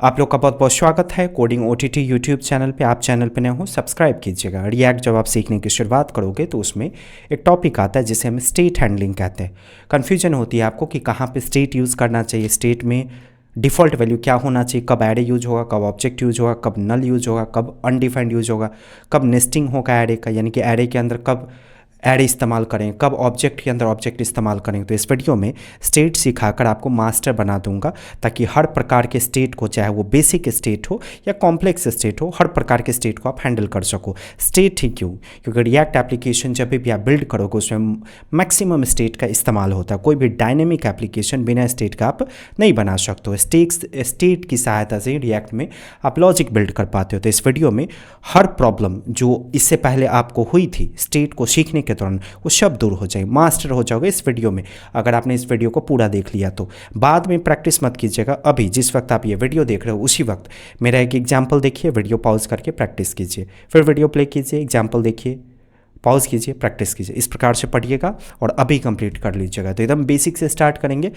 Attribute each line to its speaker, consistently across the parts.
Speaker 1: आप लोग का बहुत बहुत स्वागत है कोडिंग ओटीटी यूट्यूब चैनल पे। आप चैनल पे नए हो सब्सक्राइब कीजिएगा। रिएक्ट जब आप सीखने की शुरुआत करोगे तो उसमें एक टॉपिक आता है जिसे हम स्टेट हैंडलिंग कहते हैं। कन्फ्यूजन होती है आपको कि कहाँ पे स्टेट यूज़ करना चाहिए, स्टेट में डिफ़ॉल्ट वैल्यू क्या होना चाहिए, कब एरे यूज होगा, कब ऑब्जेक्ट यूज होगा, कब नल यूज होगा, कब अनडिफाइंड यूज होगा, कब नेस्टिंग होगा एरे का, यानी कि एरे के अंदर कब एरे इस्तेमाल करें, कब ऑब्जेक्ट के अंदर ऑब्जेक्ट इस्तेमाल करें। तो इस वीडियो में स्टेट सिखाकर आपको मास्टर बना दूंगा ताकि हर प्रकार के स्टेट को, चाहे वो बेसिक स्टेट हो या कॉम्प्लेक्स स्टेट हो, हर प्रकार के स्टेट को आप हैंडल कर सको। स्टेट ही क्यों? क्योंकि रिएक्ट एप्लीकेशन जब भी आप बिल्ड करोगे उसमें मैक्सिमम स्टेट का इस्तेमाल होता है। कोई भी डायनेमिक एप्लीकेशन बिना स्टेट का आप नहीं बना सकते हो। स्टेट की सहायता से रिएक्ट में आप लॉजिक बिल्ड कर पाते हो। तो इस वीडियो में हर प्रॉब्लम जो इससे पहले आपको हुई थी स्टेट को सीखने के दौरान वो सब दूर हो जाए, मास्टर हो जाओगे इस वीडियो में। अगर आपने इस वीडियो को पूरा देख लिया तो बाद में प्रैक्टिस मत कीजिएगा। अभी जिस वक्त आप ये वीडियो देख रहे हो उसी वक्त मेरा एक एग्जाम्पल देखिए, वीडियो पॉज करके प्रैक्टिस कीजिए, फिर वीडियो प्ले कीजिए, एग्जाम्पल देखिए, पॉज कीजिए, प्रैक्टिस कीजिए। इस प्रकार से पढ़िएगा और अभी कंप्लीट कर लीजिएगा। तो एकदम बेसिक से स्टार्ट करेंगे,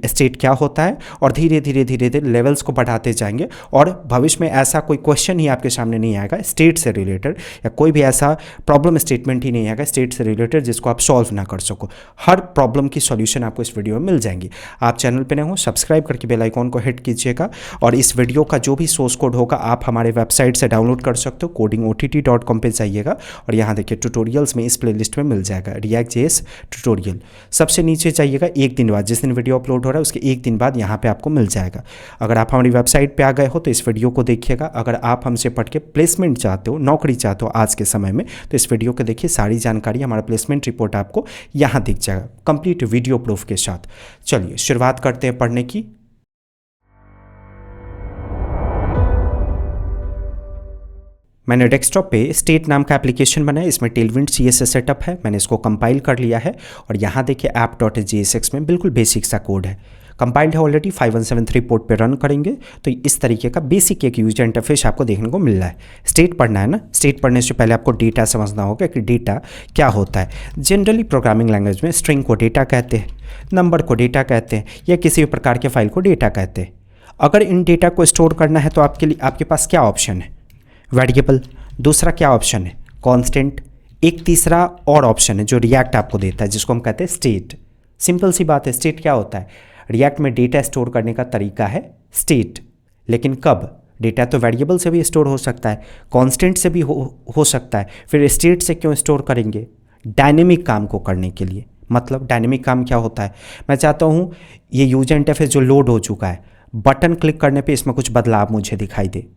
Speaker 1: स्टेट क्या होता है, और धीरे धीरे धीरे धीरे लेवल्स को बढ़ाते जाएंगे। और भविष्य में ऐसा कोई क्वेश्चन ही आपके सामने नहीं आएगा स्टेट से रिलेटेड, या कोई भी ऐसा प्रॉब्लम स्टेटमेंट ही नहीं आएगा स्टेट से रिलेटेड जिसको आप सॉल्व ना कर सको। हर प्रॉब्लम की सॉल्यूशन आपको इस वीडियो में मिल जाएंगी। आप चैनल पर नए हो सब्सक्राइब करके बेल आइकॉन को हिट कीजिएगा। और इस वीडियो का जो भी सोर्स कोड होगा आप हमारे वेबसाइट से डाउनलोड कर सकते हो। codingott.com पे जाइएगा और यहाँ देखिए ट्यूटोरियल्स में इस प्लेलिस्ट में मिल जाएगा रिएक्ट जेएस ट्यूटोरियल। सबसे नीचे जाइएगा, एक दिन बाद जिस दिन वीडियो अपलोड हो रहा है उसके एक दिन बाद यहाँ पे आपको मिल जाएगा। अगर आप हमारी वेबसाइट पे आ गए हो तो इस वीडियो को देखिएगा। अगर आप हमसे पढ़ के प्लेसमेंट चाहते हो, नौकरी चाहते हो आज के समय में, तो इस वीडियो को देखिए। सारी जानकारी, हमारा प्लेसमेंट रिपोर्ट आपको यहाँ दिख जाएगा कंप्लीट वीडियो प्रूफ के साथ। चलिए शुरुआत करते हैं पढ़ने की। मैंने डेस्कटॉप पे स्टेट नाम का एप्लीकेशन बनाया, इसमें टेलविंड CSS सेटअप है। मैंने इसको कंपाइल कर लिया है और यहाँ देखिए app.jsx में बिल्कुल बेसिक सा कोड है, कंपाइल्ड है ऑलरेडी। 5173 पोर्ट पे रन करेंगे तो इस तरीके का बेसिक एक यूजर इंटरफेस आपको देखने को मिल रहा है। स्टेट पढ़ना है ना, स्टेट पढ़ने से पहले आपको डेटा समझना होगा कि डेटा क्या होता है। जनरली प्रोग्रामिंग लैंग्वेज में स्ट्रिंग को डेटा कहते हैं, नंबर को डेटा कहते हैं, या किसी भी प्रकार के फाइल को डेटा कहते हैं। अगर इन डेटा को स्टोर करना है तो आपके पास क्या ऑप्शन है? वेरिएबल। दूसरा क्या ऑप्शन है? कांस्टेंट। एक तीसरा और ऑप्शन है जो रिएक्ट आपको देता है जिसको हम कहते हैं स्टेट। सिंपल सी बात है, स्टेट क्या होता है? रिएक्ट में डेटा स्टोर करने का तरीका है स्टेट। लेकिन कब? डेटा तो वेरिएबल से भी स्टोर हो सकता है, कांस्टेंट से भी हो सकता है। फिर स्टेट से क्यों स्टोर करेंगे? डायनेमिक काम को करने के लिए। मतलब डायनेमिक काम क्या होता है? मैं चाहता हूँ ये यूजर इंटरफेस जो लोड हो चुका है, बटन क्लिक करने पर इसमें कुछ बदलाव मुझे दिखाई दे,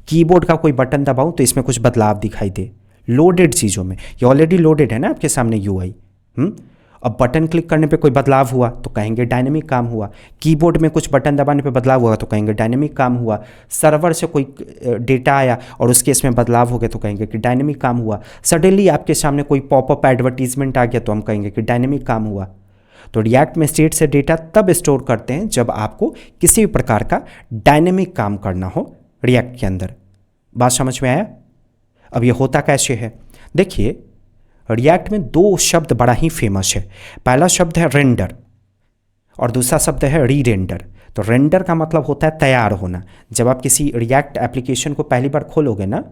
Speaker 1: कीबोर्ड का कोई बटन दबाऊं तो इसमें कुछ बदलाव दिखाई दे। लोडेड चीज़ों में ये ऑलरेडी लोडेड है ना आपके सामने UI। अब बटन क्लिक करने पे कोई बदलाव हुआ तो कहेंगे डायनेमिक काम हुआ। कीबोर्ड में कुछ बटन दबाने पे बदलाव हुआ तो कहेंगे डायनेमिक काम हुआ। सर्वर से कोई डेटा आया और उसके इसमें बदलाव हो गया तो कहेंगे कि डायनेमिक काम हुआ। सडनली आपके सामने कोई पॉपअप एडवर्टीजमेंट आ गया तो हम कहेंगे कि डायनेमिक काम हुआ। तो रिएक्ट में स्टेट से डेटा तब स्टोर करते हैं जब आपको किसी भी प्रकार का डायनेमिक काम करना हो रिएक्ट के अंदर। बात समझ में आया? अब ये होता कैसे है देखिए, रिएक्ट में दो शब्द बड़ा ही फेमस है। पहला शब्द है रेंडर और दूसरा शब्द है री-रेंडर। तो रेंडर का मतलब होता है तैयार होना। जब आप किसी रिएक्ट एप्लीकेशन को पहली बार खोलोगे ना,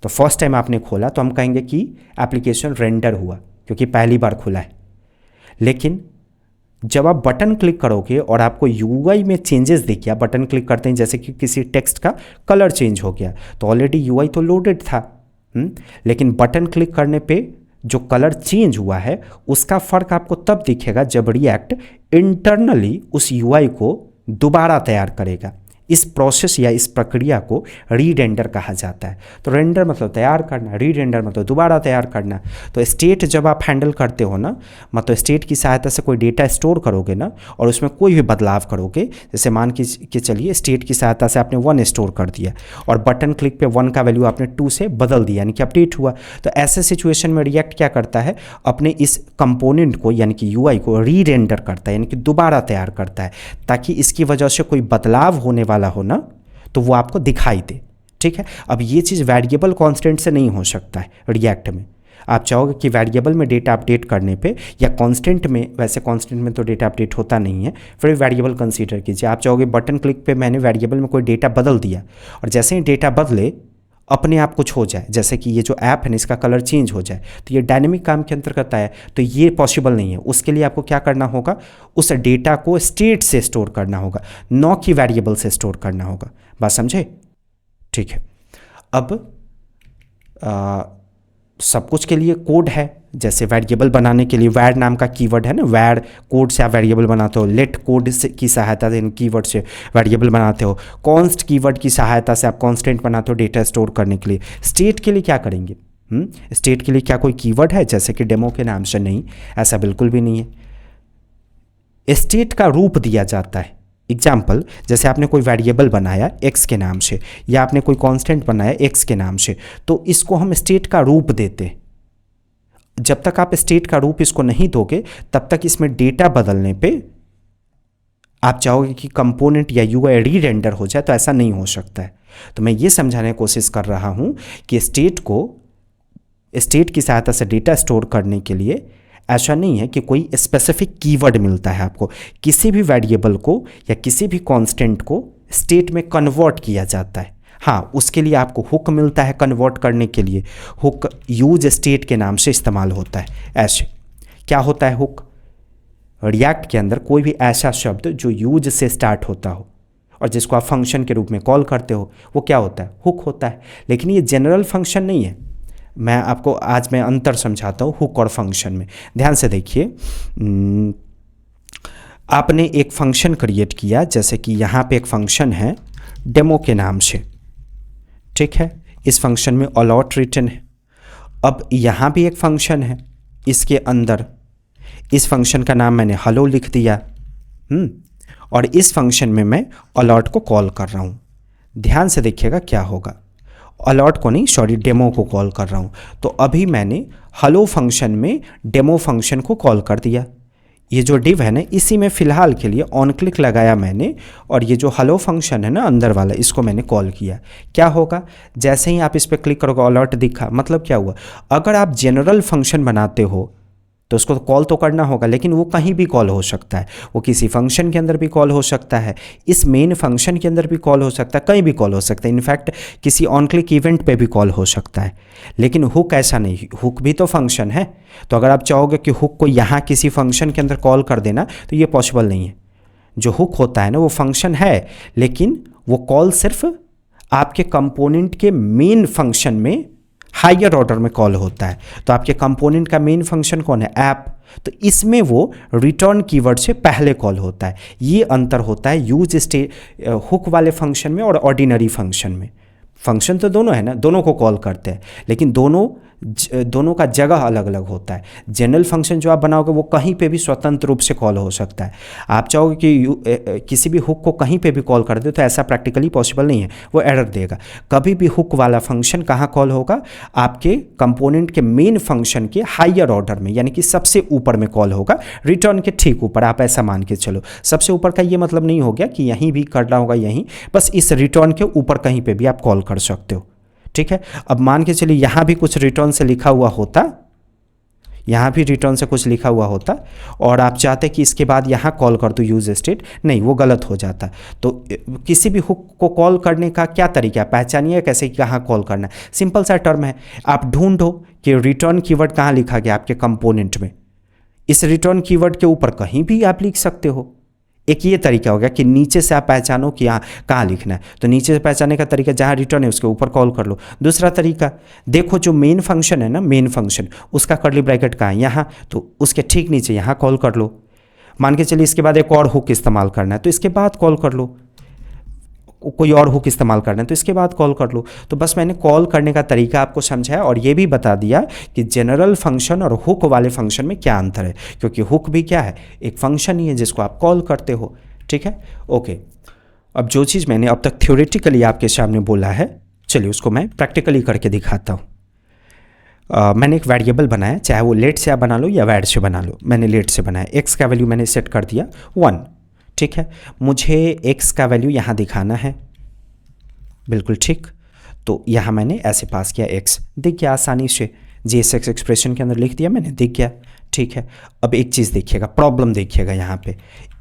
Speaker 1: तो फर्स्ट टाइम आपने खोला तो हम कहेंगे कि एप्लीकेशन रेंडर हुआ क्योंकि पहली बार खुला है। लेकिन जब आप बटन क्लिक करोगे और आपको UI में चेंजेस दिख गया, बटन क्लिक करते हैं जैसे कि किसी टेक्स्ट का कलर चेंज हो गया, तो ऑलरेडी UI तो लोडेड था। लेकिन बटन क्लिक करने पे जो कलर चेंज हुआ है उसका फ़र्क आपको तब दिखेगा जब रिएक्ट इंटरनली उस UI को दोबारा तैयार करेगा। इस प्रोसेस या इस प्रक्रिया को री-रेंडर कहा जाता है। तो रेंडर मतलब तैयार करना, री-रेंडर मतलब दोबारा तैयार करना। तो स्टेट जब आप हैंडल करते हो ना, मतलब स्टेट की सहायता से कोई डेटा स्टोर करोगे ना और उसमें कोई भी बदलाव करोगे, जैसे मान के चलिए स्टेट की सहायता से आपने 1 स्टोर कर दिया और बटन क्लिक पे 1 का वैल्यू आपने 2 से बदल दिया, यानी कि अपडेट हुआ। तो ऐसे सिचुएशन में रिएक्ट क्या करता है? अपने इस कंपोनेंट को यानी कि UI को री-रेंडर करता है, यानी कि दोबारा तैयार करता है, ताकि इसकी वजह से कोई बदलाव होने वाला हो ना तो वो आपको दिखाई दे। ठीक है, अब ये चीज़ वेरिएबल कांस्टेंट से नहीं हो सकता है रिएक्ट में। आप चाहोगे कि वेरिएबल में डेटा अपडेट करने पे या कांस्टेंट में, वैसे कांस्टेंट में तो डेटा अपडेट होता नहीं है, फिर वेरिएबल कंसीडर कीजिए। आप चाहोगे बटन क्लिक पे मैंने वेरिएबल में कोई डेटा बदल दिया और जैसे ही डेटा बदले अपने आप कुछ हो जाए, जैसे कि ये जो ऐप है ना इसका कलर चेंज हो जाए, तो ये डायनेमिक काम के अंतर्गत आया, तो ये पॉसिबल नहीं है। उसके लिए आपको क्या करना होगा, उस डेटा को स्टेट से स्टोर करना होगा, न कि वेरिएबल से स्टोर करना होगा। बात समझे? ठीक है। अब सब कुछ के लिए कोड है, जैसे वेरिएबल बनाने के लिए वैर नाम का कीवर्ड है ना, वैर कोड से आप वेरिएबल बनाते हो, लेट कोड से की सहायता से इन कीवर्ड से वेरिएबल बनाते हो, कॉन्स्ट कीवर्ड की सहायता से आप कांस्टेंट बनाते हो डेटा स्टोर करने के लिए। स्टेट के लिए क्या करेंगे? स्टेट के लिए क्या कोई कीवर्ड है जैसे कि डेमो के नाम से? नहीं, ऐसा बिल्कुल भी नहीं है। स्टेट का रूप दिया जाता है। एग्जाम्पल, जैसे आपने कोई वेरिएबल बनाया x के नाम से या आपने कोई कांस्टेंट बनाया x के नाम से, तो इसको हम स्टेट का रूप देते हैं। जब तक आप स्टेट का रूप इसको नहीं दोगे तब तक इसमें डेटा बदलने पे आप चाहोगे कि कंपोनेंट या यूआई री-रेंडर हो जाए, तो ऐसा नहीं हो सकता है। तो मैं ये समझाने की कोशिश कर रहा हूँ कि स्टेट की सहायता से डेटा स्टोर करने के लिए ऐसा नहीं है कि कोई स्पेसिफिक कीवर्ड मिलता है आपको। किसी भी वेरिएबल को या किसी भी कांस्टेंट को स्टेट में कन्वर्ट किया जाता है। हाँ, उसके लिए आपको हुक मिलता है कन्वर्ट करने के लिए। हुक यूज स्टेट के नाम से इस्तेमाल होता है। ऐसे क्या होता है हुक? रिएक्ट के अंदर कोई भी ऐसा शब्द जो यूज से स्टार्ट होता हो और जिसको आप फंक्शन के रूप में कॉल करते हो, वो क्या होता है? हुक होता है। लेकिन ये जनरल फंक्शन नहीं है। आज मैं अंतर समझाता हूँ हुक और फंक्शन में। ध्यान से देखिए, आपने एक फंक्शन क्रिएट किया, जैसे कि यहाँ पे एक फंक्शन है डेमो के नाम से, ठीक है। इस फंक्शन में अलॉट रिटर्न है। अब यहाँ भी एक फंक्शन है, इसके अंदर इस फंक्शन का नाम मैंने हेलो लिख दिया, और इस फंक्शन में मैं अलॉट को कॉल कर रहा हूँ। ध्यान से देखिएगा क्या होगा। अलॉट को नहीं, सॉरी, डेमो को कॉल कर रहा हूँ। तो अभी मैंने हेलो फंक्शन में डेमो फंक्शन को कॉल कर दिया। ये जो डिव है ना, इसी में फ़िलहाल के लिए ऑन क्लिक लगाया मैंने, और ये जो हेलो फंक्शन है ना अंदर वाला, इसको मैंने कॉल किया। क्या होगा? जैसे ही आप इस पर क्लिक करोगे अलर्ट दिखा। मतलब क्या हुआ? अगर आप जनरल फंक्शन बनाते हो तो उसको कॉल तो करना होगा, लेकिन वो कहीं भी कॉल हो सकता है। वो किसी फंक्शन के अंदर भी कॉल हो सकता है, इस मेन फंक्शन के अंदर भी कॉल हो सकता है, कहीं भी कॉल हो सकता है। इनफैक्ट किसी ऑन क्लिक इवेंट पे भी कॉल हो सकता है। लेकिन हुक ऐसा नहीं, हुक भी तो फंक्शन है। तो अगर आप चाहोगे कि हुक को यहाँ किसी फंक्शन के अंदर कॉल कर देना, तो ये पॉसिबल नहीं है। जो हुक होता है ना, वो फंक्शन है, लेकिन वो कॉल सिर्फ आपके कंपोनेंट के मेन फंक्शन में हायर ऑर्डर में कॉल होता है। तो आपके कंपोनेंट का मेन फंक्शन कौन है? ऐप। तो इसमें वो रिटर्न कीवर्ड से पहले कॉल होता है। ये अंतर होता है यूज स्टेट हुक वाले फंक्शन में और ऑर्डिनरी फंक्शन में। फंक्शन तो दोनों है ना, दोनों को कॉल करते हैं, लेकिन दोनों का जगह अलग अलग होता है। जनरल फंक्शन जो आप बनाओगे वो कहीं पे भी स्वतंत्र रूप से कॉल हो सकता है। आप चाहोगे कि किसी भी हुक को कहीं पे भी कॉल कर दे, तो ऐसा प्रैक्टिकली पॉसिबल नहीं है, वो एरर देगा। कभी भी हुक वाला फंक्शन कहाँ कॉल होगा? आपके कंपोनेंट के मेन फंक्शन के हायर ऑर्डर में, यानी कि सबसे ऊपर में कॉल होगा, रिटर्न के ठीक ऊपर। आप ऐसा मान के चलो। सबसे ऊपर का ये मतलब नहीं हो गया कि यहीं भी करना होगा, यहीं, बस इस रिटर्न के ऊपर कहीं पे भी आप कॉल कर सकते हो, ठीक है। अब मान के चलिए यहाँ भी कुछ रिटर्न से लिखा हुआ होता, यहाँ भी रिटर्न से कुछ लिखा हुआ होता, और आप चाहते कि इसके बाद यहाँ कॉल कर दो यूज स्टेट, नहीं, वो गलत हो जाता। तो किसी भी हुक को कॉल करने का क्या तरीका है? पहचानिए कैसे, कहाँ कॉल करना है। सिंपल सा टर्म है, आप ढूंढो कि रिटर्न कीवर्ड कहाँ लिखा गया आपके कंपोनेंट में। इस रिटर्न कीवर्ड के ऊपर कहीं भी आप लिख सकते हो। एक ये तरीका हो गया कि नीचे से आप पहचानो कि यहाँ कहाँ लिखना है, तो नीचे से पहचानने का तरीका जहाँ रिटर्न है उसके ऊपर कॉल कर लो। दूसरा तरीका, देखो जो मेन फंक्शन है ना, मेन फंक्शन, उसका कर्ली ब्रैकेट कहाँ है? यहाँ, तो उसके ठीक नीचे यहाँ कॉल कर लो। मान के चलिए इसके बाद एक और हुक इस्तेमाल करना है, तो इसके बाद कॉल कर लो। कोई और हुक इस्तेमाल करना है तो इसके बाद कॉल कर लो। तो बस मैंने कॉल करने का तरीका आपको समझाया, और ये भी बता दिया कि जनरल फंक्शन और हुक वाले फंक्शन में क्या अंतर है, क्योंकि हुक भी क्या है? एक फंक्शन ही है जिसको आप कॉल करते हो, ठीक है। ओके, अब जो चीज़ मैंने अब तक थ्योरेटिकली आपके सामने बोला है, चलिए उसको मैं प्रैक्टिकली करके दिखाता हूँ। मैंने एक वेरिएबल बनाया, चाहे वो लेट से आप बना लो या वैड से बना लो। मैंने लेट से बनाया, एक्स का वैल्यू मैंने सेट कर दिया 1, ठीक है। मुझे x का वैल्यू यहाँ दिखाना है, बिल्कुल ठीक। तो यहाँ मैंने ऐसे पास किया x, दिख गया आसानी से। JSX एक्सप्रेशन के अंदर लिख दिया मैंने, दिख गया, ठीक है। अब एक चीज़ देखिएगा, प्रॉब्लम देखिएगा, यहाँ पे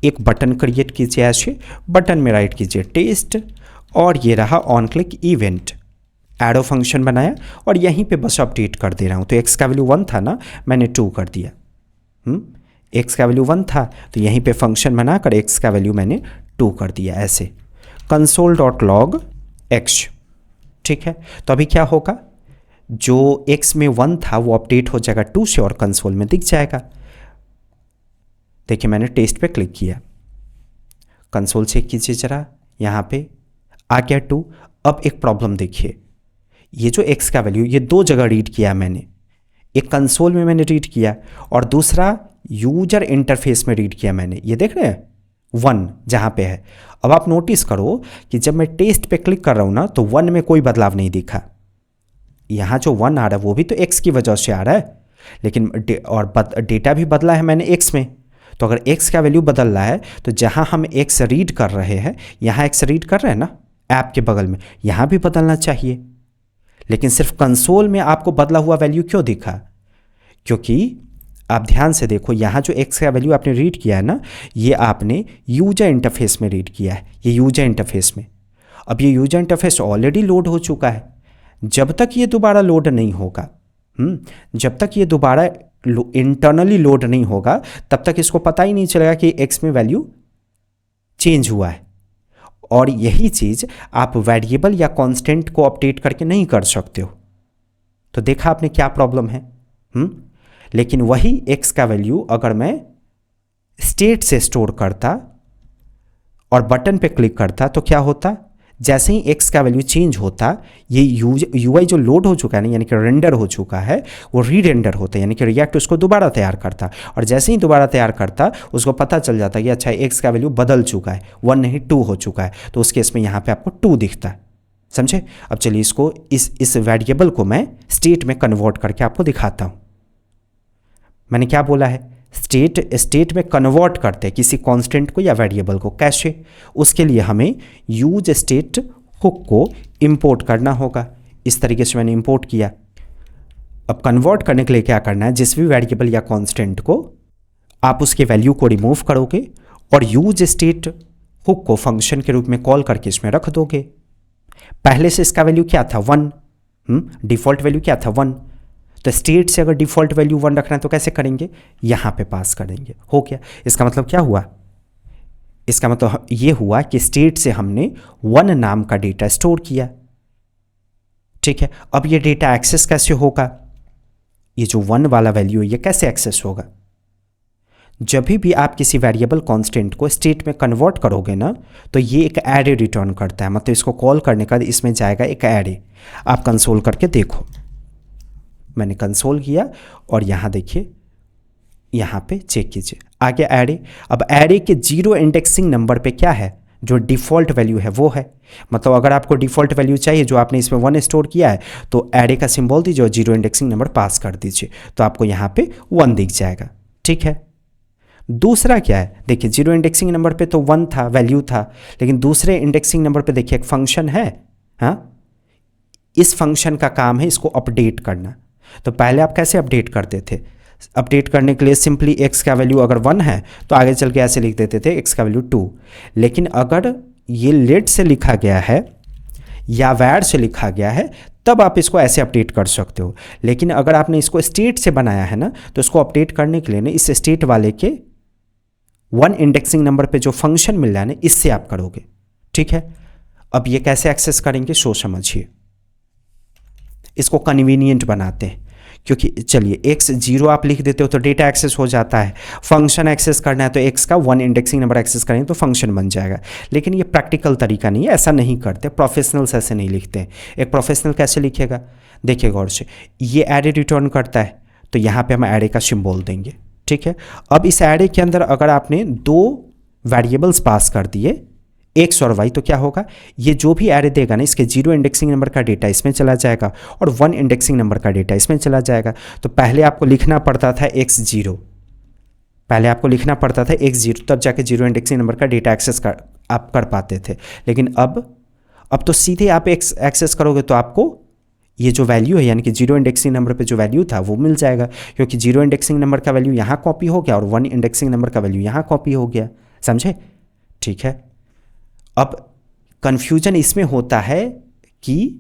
Speaker 1: एक बटन क्रिएट कीजिए, ऐसे बटन में राइट कीजिए टेस्ट, और ये रहा on click event, arrow function बनाया और यहीं पे बस अपडेट कर दे रहा हूँ। तो x का वैल्यू 1 था ना, मैंने 2 कर दिया। x का वैल्यू 1 था तो यहीं पे फंक्शन बनाकर x का वैल्यू मैंने 2 कर दिया, ऐसे console.log x, ठीक है। तो अभी क्या होगा, जो x में 1 था वो अपडेट हो जाएगा 2 से और कंसोल में दिख जाएगा। देखिए मैंने टेस्ट पे क्लिक किया, कंसोल चेक कीजिए जरा, यहाँ पे आ गया 2। अब एक प्रॉब्लम देखिए, ये जो x का वैल्यू ये 2 जगह रीड किया मैंने, एक कंसोल में मैंने रीड किया और दूसरा यूजर इंटरफेस में रीड किया मैंने, ये देख रहे हैं 1 जहाँ पे है। अब आप नोटिस करो कि जब मैं टेस्ट पे क्लिक कर रहा हूँ ना तो 1 में कोई बदलाव नहीं दिखा। यहाँ जो 1 आ रहा है वो भी तो x की वजह से आ रहा है, लेकिन डेटा भी बदला है मैंने x में। तो अगर x का वैल्यू बदल रहा है तो जहाँ हम x रीड कर रहे हैं, यहाँ x रीड कर रहे हैं ना ऐप के बगल में, यहाँ भी बदलना चाहिए। लेकिन सिर्फ कंसोल में आपको बदला हुआ वैल्यू क्यों दिखा? क्योंकि आप ध्यान से देखो, यहाँ जो x का वैल्यू आपने रीड किया है ना, ये आपने यूजर इंटरफेस में रीड किया है, ये यूजर इंटरफेस में। अब ये यूजर इंटरफेस ऑलरेडी लोड हो चुका है। जब तक ये दोबारा लोड नहीं होगा, जब तक ये दोबारा इंटरनली लोड नहीं होगा, तब तक इसको पता ही नहीं चलेगा कि x में वैल्यू चेंज हुआ है। और यही चीज़ आप वेरिएबल या कांस्टेंट को अपडेट करके नहीं कर सकते हो। तो देखा आपने क्या प्रॉब्लम है। लेकिन वही x का वैल्यू अगर मैं स्टेट से स्टोर करता और बटन पे क्लिक करता तो क्या होता, जैसे ही x का वैल्यू चेंज होता, ये UI जो लोड हो चुका है ना, यानी कि रेंडर हो चुका है, वो रीरेंडर होता है, यानी कि रिएक्ट उसको दोबारा तैयार करता। और जैसे ही दोबारा तैयार करता उसको पता चल जाता कि अच्छा x का वैल्यू बदल चुका है, 1 नहीं 2 हो चुका है। तो उस केस में यहाँ पे आपको 2 दिखता है, समझे। अब चलिए इसको इस वेरिएबल को मैं स्टेट में कन्वर्ट करके आपको दिखाता हूँ। मैंने क्या बोला है, स्टेट में कन्वर्ट करते हैं किसी कांस्टेंट को या वेरिएबल को, कैसे? उसके लिए हमें यूज स्टेट हुक को इंपोर्ट करना होगा। इस तरीके से मैंने इंपोर्ट किया। अब कन्वर्ट करने के लिए क्या करना है, जिस भी वेरिएबल या कांस्टेंट को आप उसके वैल्यू को रिमूव करोगे और यूज स्टेट हुक को फंक्शन के रूप में कॉल करके इसमें रख दोगे। पहले से इसका वैल्यू क्या था, 1, डिफॉल्ट वैल्यू क्या था 1। तो स्टेट से अगर डिफ़ॉल्ट वैल्यू 1 रखना है तो कैसे करेंगे, यहाँ पे पास करेंगे। हो गया। इसका मतलब क्या हुआ, इसका मतलब ये हुआ कि स्टेट से हमने 1 नाम का डेटा स्टोर किया, ठीक है। अब ये डेटा एक्सेस कैसे होगा, ये जो 1 वाला वैल्यू है ये कैसे एक्सेस होगा? जब भी आप किसी वेरिएबल कांस्टेंट को स्टेट में कन्वर्ट करोगे ना, तो ये एक एरे रिटर्न करता है, मतलब इसको कॉल करने का इसमें जाएगा एक एरे। आप कंसोल करके देखो, मैंने कंसोल किया और यहाँ देखिए, यहाँ पे चेक कीजिए आ गया एरे। अब एरे के 0 इंडेक्सिंग नंबर पे क्या है, जो डिफ़ॉल्ट वैल्यू है वो है। मतलब अगर आपको डिफ़ॉल्ट वैल्यू चाहिए जो आपने इसमें 1 स्टोर किया है, तो एरे का सिंबल दीजिए और 0 इंडेक्सिंग नंबर पास कर दीजिए, तो आपको यहाँ पे 1 दिख जाएगा, ठीक है। दूसरा क्या है, देखिए 0 इंडेक्सिंग नंबर पे तो 1 था, वैल्यू था, लेकिन दूसरे इंडेक्सिंग नंबर पे देखिए एक फंक्शन है। हाँ, इस फंक्शन का काम है इसको अपडेट करना। तो पहले आप कैसे अपडेट करते थे, अपडेट करने के लिए सिंपली x का वैल्यू अगर 1 है तो आगे चल के ऐसे लिख देते थे x का वैल्यू 2। लेकिन अगर ये लेट से लिखा गया है या वैर से लिखा गया है तब आप इसको ऐसे अपडेट कर सकते हो। लेकिन अगर आपने इसको स्टेट से बनाया है ना, तो इसको अपडेट करने के लिए ना इस स्टेट वाले के 1 इंडेक्सिंग नंबर पे जो फंक्शन मिल रहा है ना, इससे आप करोगे, ठीक है। अब ये कैसे एक्सेस करेंगे सो समझिए, इसको कन्वीनियंट बनाते हैं। क्योंकि चलिए x 0 आप लिख देते हो तो डेटा एक्सेस हो जाता है, फंक्शन एक्सेस करना है तो x का 1 इंडेक्सिंग नंबर एक्सेस करेंगे तो फंक्शन बन जाएगा। लेकिन ये प्रैक्टिकल तरीका नहीं है, ऐसा नहीं करते, प्रोफेशनल्स ऐसे नहीं लिखते हैं। एक प्रोफेशनल कैसे लिखेगा, देखिए गौर से, ये एरे रिटर्न करता है तो यहाँ पे हम एरे का सिंबल देंगे, ठीक है। अब इस एरे के अंदर अगर आपने 2 वेरिएबल्स पास कर दिए x और y, तो क्या होगा, ये जो भी एरे देगा ना, इसके 0 इंडेक्सिंग नंबर का डेटा इसमें चला जाएगा और 1 इंडेक्सिंग नंबर का डेटा इसमें चला जाएगा। तो पहले आपको लिखना पड़ता था x0, पहले आपको लिखना पड़ता था x0, तब जाके 0 इंडेक्सिंग नंबर का डेटा एक्सेस आप कर पाते थे। लेकिन अब तो सीधे आप एक्सेस करोगे तो आपको ये जो वैल्यू है यानी कि जीरो इंडेक्सिंग नंबर पे जो वैल्यू था वो मिल जाएगा, क्योंकि जीरो इंडेक्सिंग नंबर का वैल्यू यहाँ कॉपी हो गया और वन इंडेक्सिंग नंबर का वैल्यू यहाँ कॉपी हो गया। समझे? ठीक है। अब कन्फ्यूजन इसमें होता है कि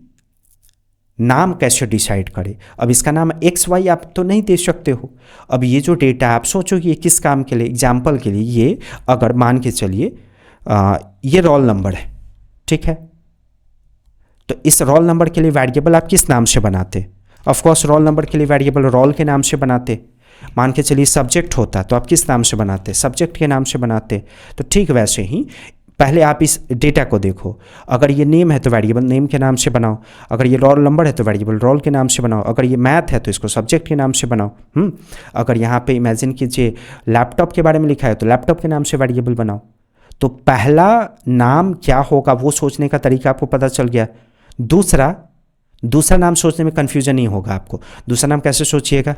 Speaker 1: नाम कैसे डिसाइड करें। अब इसका नाम एक्स वाई आप तो नहीं दे सकते हो। अब ये जो डेटा आप सोचो कि ये किस काम के लिए, एग्जाम्पल के लिए, ये अगर मान के चलिए ये रोल नंबर है, ठीक है, तो इस रोल नंबर के लिए वेरिएबल आप किस नाम से बनाते? ऑफकोर्स रोल नंबर के लिए वेरिएबल रोल के नाम से बनाते। मान के चलिए सब्जेक्ट होता तो आप किस नाम से बनाते? सब्जेक्ट के नाम से बनाते। तो ठीक वैसे ही पहले आप इस डेटा को देखो, अगर ये नेम है तो वेरिएबल नेम के नाम से बनाओ, अगर ये रोल नंबर है तो वेरिएबल रोल के नाम से बनाओ, अगर ये मैथ है तो इसको सब्जेक्ट के नाम से बनाओ। अगर यहाँ पे इमेजिन कीजिए लैपटॉप के बारे में लिखा है तो लैपटॉप के नाम से वेरिएबल बनाओ। तो पहला नाम क्या होगा वो सोचने का तरीका आपको पता चल गया। दूसरा नाम सोचने में कन्फ्यूजन नहीं होगा आपको। दूसरा नाम कैसे सोचिएगा?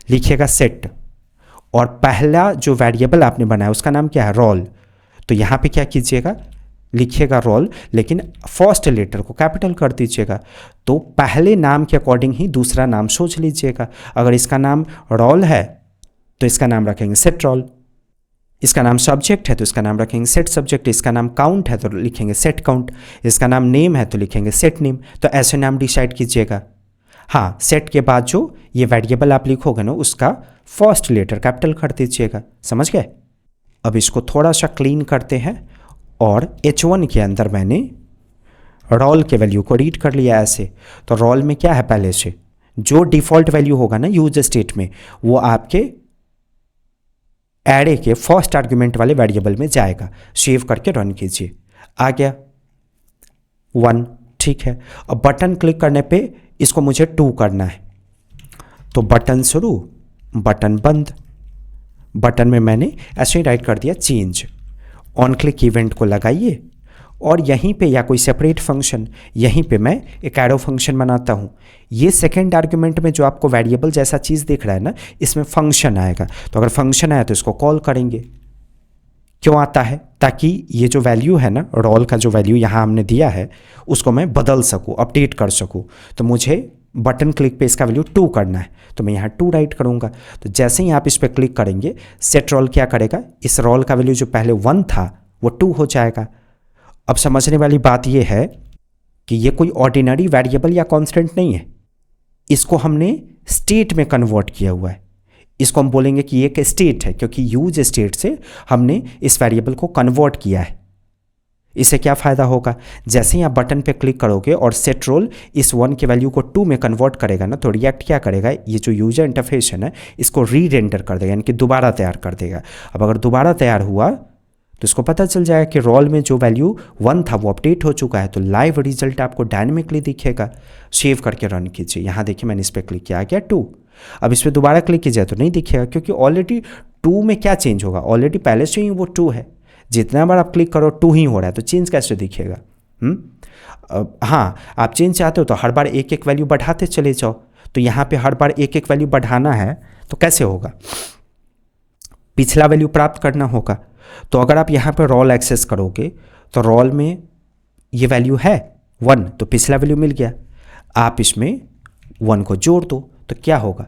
Speaker 1: लिखिएगा सेट, और पहला जो वेरिएबल आपने बनाया उसका नाम क्या है? रोल। तो यहाँ पे क्या कीजिएगा? लिखिएगा रोल, लेकिन फर्स्ट लेटर को कैपिटल कर दीजिएगा। तो पहले नाम के अकॉर्डिंग ही दूसरा नाम सोच लीजिएगा। अगर इसका नाम रोल है तो इसका नाम रखेंगे सेट रोल, इसका नाम सब्जेक्ट है तो इसका नाम रखेंगे सेट सब्जेक्ट, इसका नाम काउंट है तो लिखेंगे सेट काउंट, इसका नाम नेम है तो लिखेंगे सेट नेम। तो ऐसे नाम डिसाइड कीजिएगा। हाँ, सेट के बाद जो ये वेरिएबल आप लिखोगे ना उसका फर्स्ट लेटर कैपिटल कर दीजिएगा। समझ गए? अब इसको थोड़ा सा क्लीन करते हैं, और H1 के अंदर मैंने रोल के वैल्यू को रीड कर लिया ऐसे। तो रोल में क्या है? पहले से जो डिफ़ॉल्ट वैल्यू होगा ना यूज स्टेट में, वो आपके एरे के फर्स्ट आर्ग्यूमेंट वाले वेरिएबल में जाएगा। सेव करके रन कीजिए। आ गया 1, ठीक है। अब बटन क्लिक करने पे इसको मुझे 2 करना है, तो बटन शुरू, बटन बंद। बटन में मैंने ऐसे ही राइट कर दिया चेंज। ऑन क्लिक इवेंट को लगाइए, और यहीं पे या कोई सेपरेट फंक्शन, यहीं पे मैं एक एरो फंक्शन बनाता हूँ। ये सेकेंड आर्ग्यूमेंट में जो आपको वेरिएबल जैसा चीज़ दिख रहा है ना, इसमें फंक्शन आएगा। तो अगर फंक्शन आया तो इसको कॉल करेंगे। क्यों आता है? ताकि ये जो वैल्यू है ना, रोल का जो वैल्यू यहाँ हमने दिया है, उसको मैं बदल सकूँ, अपडेट कर सकूँ। तो मुझे बटन क्लिक पे इसका वैल्यू 2 करना है, तो मैं यहाँ 2 राइट करूँगा। तो जैसे ही आप इस पर क्लिक करेंगे, सेट रोल क्या करेगा? इस रोल का वैल्यू जो पहले 1 था वो 2 हो जाएगा। अब समझने वाली बात यह है कि ये कोई ऑर्डिनरी वेरिएबल या कांस्टेंट नहीं है, इसको हमने स्टेट में कन्वर्ट किया हुआ है। इसको हम बोलेंगे कि ये एक स्टेट है, क्योंकि यूज स्टेट से हमने इस वेरिएबल को कन्वर्ट किया है। इससे क्या फ़ायदा होगा? जैसे ही आप बटन पे क्लिक करोगे और सेट रोल इस 1 के वैल्यू को 2 में कन्वर्ट करेगा ना, तो रिएक्ट क्या करेगा? ये जो यूजर इंटरफेस है ना, इसको री रेंडर कर देगा, यानी कि दोबारा तैयार कर देगा। अब अगर दोबारा तैयार हुआ तो इसको पता चल जाएगा कि रोल में जो वैल्यू 1 था वो अपडेट हो चुका है। तो लाइव रिजल्ट आपको डायनेमिकली दिखेगा। सेव करके रन कीजिए। यहाँ देखिए मैंने इस पर क्लिक किया, आ गया 2। अब इस पर दोबारा क्लिक कीजिए तो नहीं दिखेगा, क्योंकि ऑलरेडी 2 में क्या चेंज होगा? ऑलरेडी पहले से ही वो 2 है। जितना बार आप क्लिक करो 2 ही हो रहा है, तो चेंज कैसे दिखेगा? हाँ, आप चेंज चाहते हो तो हर बार एक एक वैल्यू बढ़ाते चले जाओ। तो यहाँ पे हर बार एक एक वैल्यू बढ़ाना है तो कैसे होगा? पिछला वैल्यू प्राप्त करना होगा। तो अगर आप यहाँ पे रोल एक्सेस करोगे तो रोल में ये वैल्यू है 1, तो पिछला वैल्यू मिल गया। आप इसमें 1 को जोड़ दो तो क्या होगा?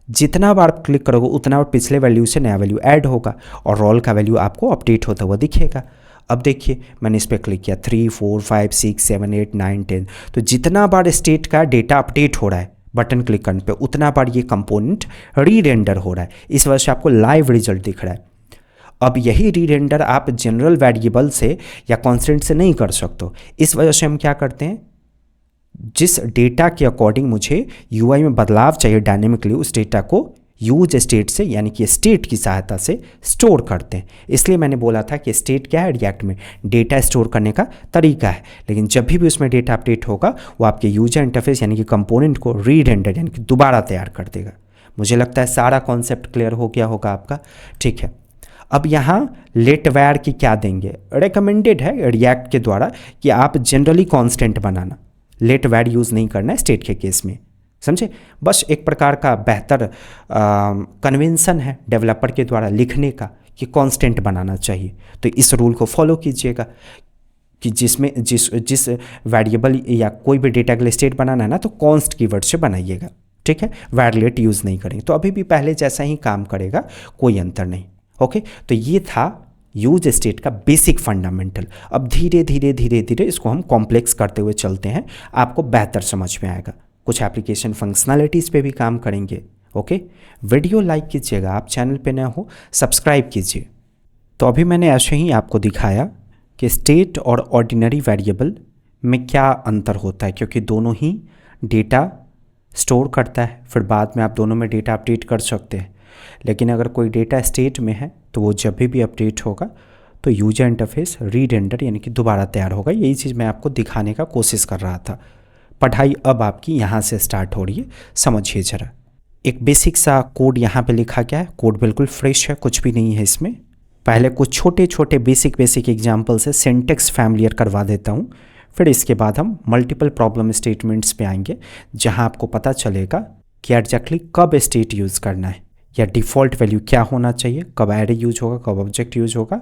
Speaker 1: जितना बार आप क्लिक करोगे उतना बार पिछले वैल्यू से नया वैल्यू ऐड होगा, और रोल का वैल्यू आपको अपडेट होता हुआ दिखेगा। अब देखिए मैंने इस पर क्लिक किया, 3, 4, 5, 6, 7, 8, 9, 10। तो जितना बार स्टेट का डेटा अपडेट हो रहा है बटन क्लिक करने पे, उतना बार ये कंपोनेंट री रेंडर हो रहा है। इस वजह से आपको लाइव रिजल्ट दिख रहा है। अब यही री रेंडर आप जनरल वेरिएबल से या कॉन्स्टेंट से नहीं कर सकते। इस वजह से हम क्या करते हैं, जिस डेटा के अकॉर्डिंग मुझे यूआई में बदलाव चाहिए डायनेमिकली, उस डेटा को यूज स्टेट से यानी कि स्टेट की सहायता से स्टोर करते हैं। इसलिए मैंने बोला था कि स्टेट क्या है? रिएक्ट में डेटा स्टोर करने का तरीका है। लेकिन जब भी उसमें डेटा अपडेट होगा वो आपके यूजर इंटरफेस यानी कि कंपोनेंट को री रेंडर यानी कि दोबारा तैयार कर देगा। मुझे लगता है सारा कॉन्सेप्ट क्लियर हो गया होगा आपका। ठीक है, अब यहाँ लेट वैर की क्या देंगे? रिकमेंडेड है रिएक्ट के द्वारा कि आप जनरली कांस्टेंट बनाना, लेट वैर यूज़ नहीं करना है स्टेट के केस में। समझे? बस एक प्रकार का बेहतर कन्वेंशन है डेवलपर के द्वारा लिखने का कि कांस्टेंट बनाना चाहिए। तो इस रूल को फॉलो कीजिएगा, कि जिसमें जिस वेरिएबल या कोई भी डेटा के लिए स्टेट बनाना है ना तो कॉन्स्ट कीवर्ड से बनाइएगा, ठीक है, वैरलेट यूज़ नहीं करेंगे, तो अभी भी पहले जैसा ही काम करेगा, कोई अंतर नहीं। ओके, तो ये था यूज स्टेट का बेसिक फंडामेंटल। अब धीरे धीरे धीरे धीरे इसको हम कॉम्प्लेक्स करते हुए चलते हैं, आपको बेहतर समझ में आएगा। कुछ एप्लीकेशन फंक्शनैलिटीज़ पे भी काम करेंगे। ओके, वीडियो लाइक कीजिएगा, आप चैनल पे नए हो सब्सक्राइब कीजिए। तो अभी मैंने ऐसे ही आपको दिखाया कि स्टेट और ऑर्डिनरी वेरिएबल में क्या अंतर होता है, क्योंकि दोनों ही डेटा स्टोर करता है, फिर बाद में आप दोनों में डेटा अपडेट कर सकते हैं। लेकिन अगर कोई डेटा स्टेट में है तो वो जब भी अपडेट होगा तो यूजर इंटरफेस रीरेंडर यानी कि दोबारा तैयार होगा। यही चीज़ मैं आपको दिखाने का कोशिश कर रहा था। पढ़ाई अब आपकी यहाँ से स्टार्ट हो रही है, समझिए ज़रा। एक बेसिक सा कोड यहाँ पे लिखा गया है, कोड बिल्कुल फ्रेश है, कुछ भी नहीं है इसमें। पहले कुछ छोटे छोटे बेसिक एग्जाम्पल से सिंटेक्स फैमिलियर करवा देता हूँ, फिर इसके बाद हम मल्टीपल प्रॉब्लम स्टेटमेंट्स पे आएंगे, जहाँ आपको पता चलेगा कि एग्जैक्टली कब स्टेट यूज़ करना है या डिफ़ॉल्ट वैल्यू क्या होना चाहिए, कब एरे यूज होगा, कब ऑब्जेक्ट यूज होगा,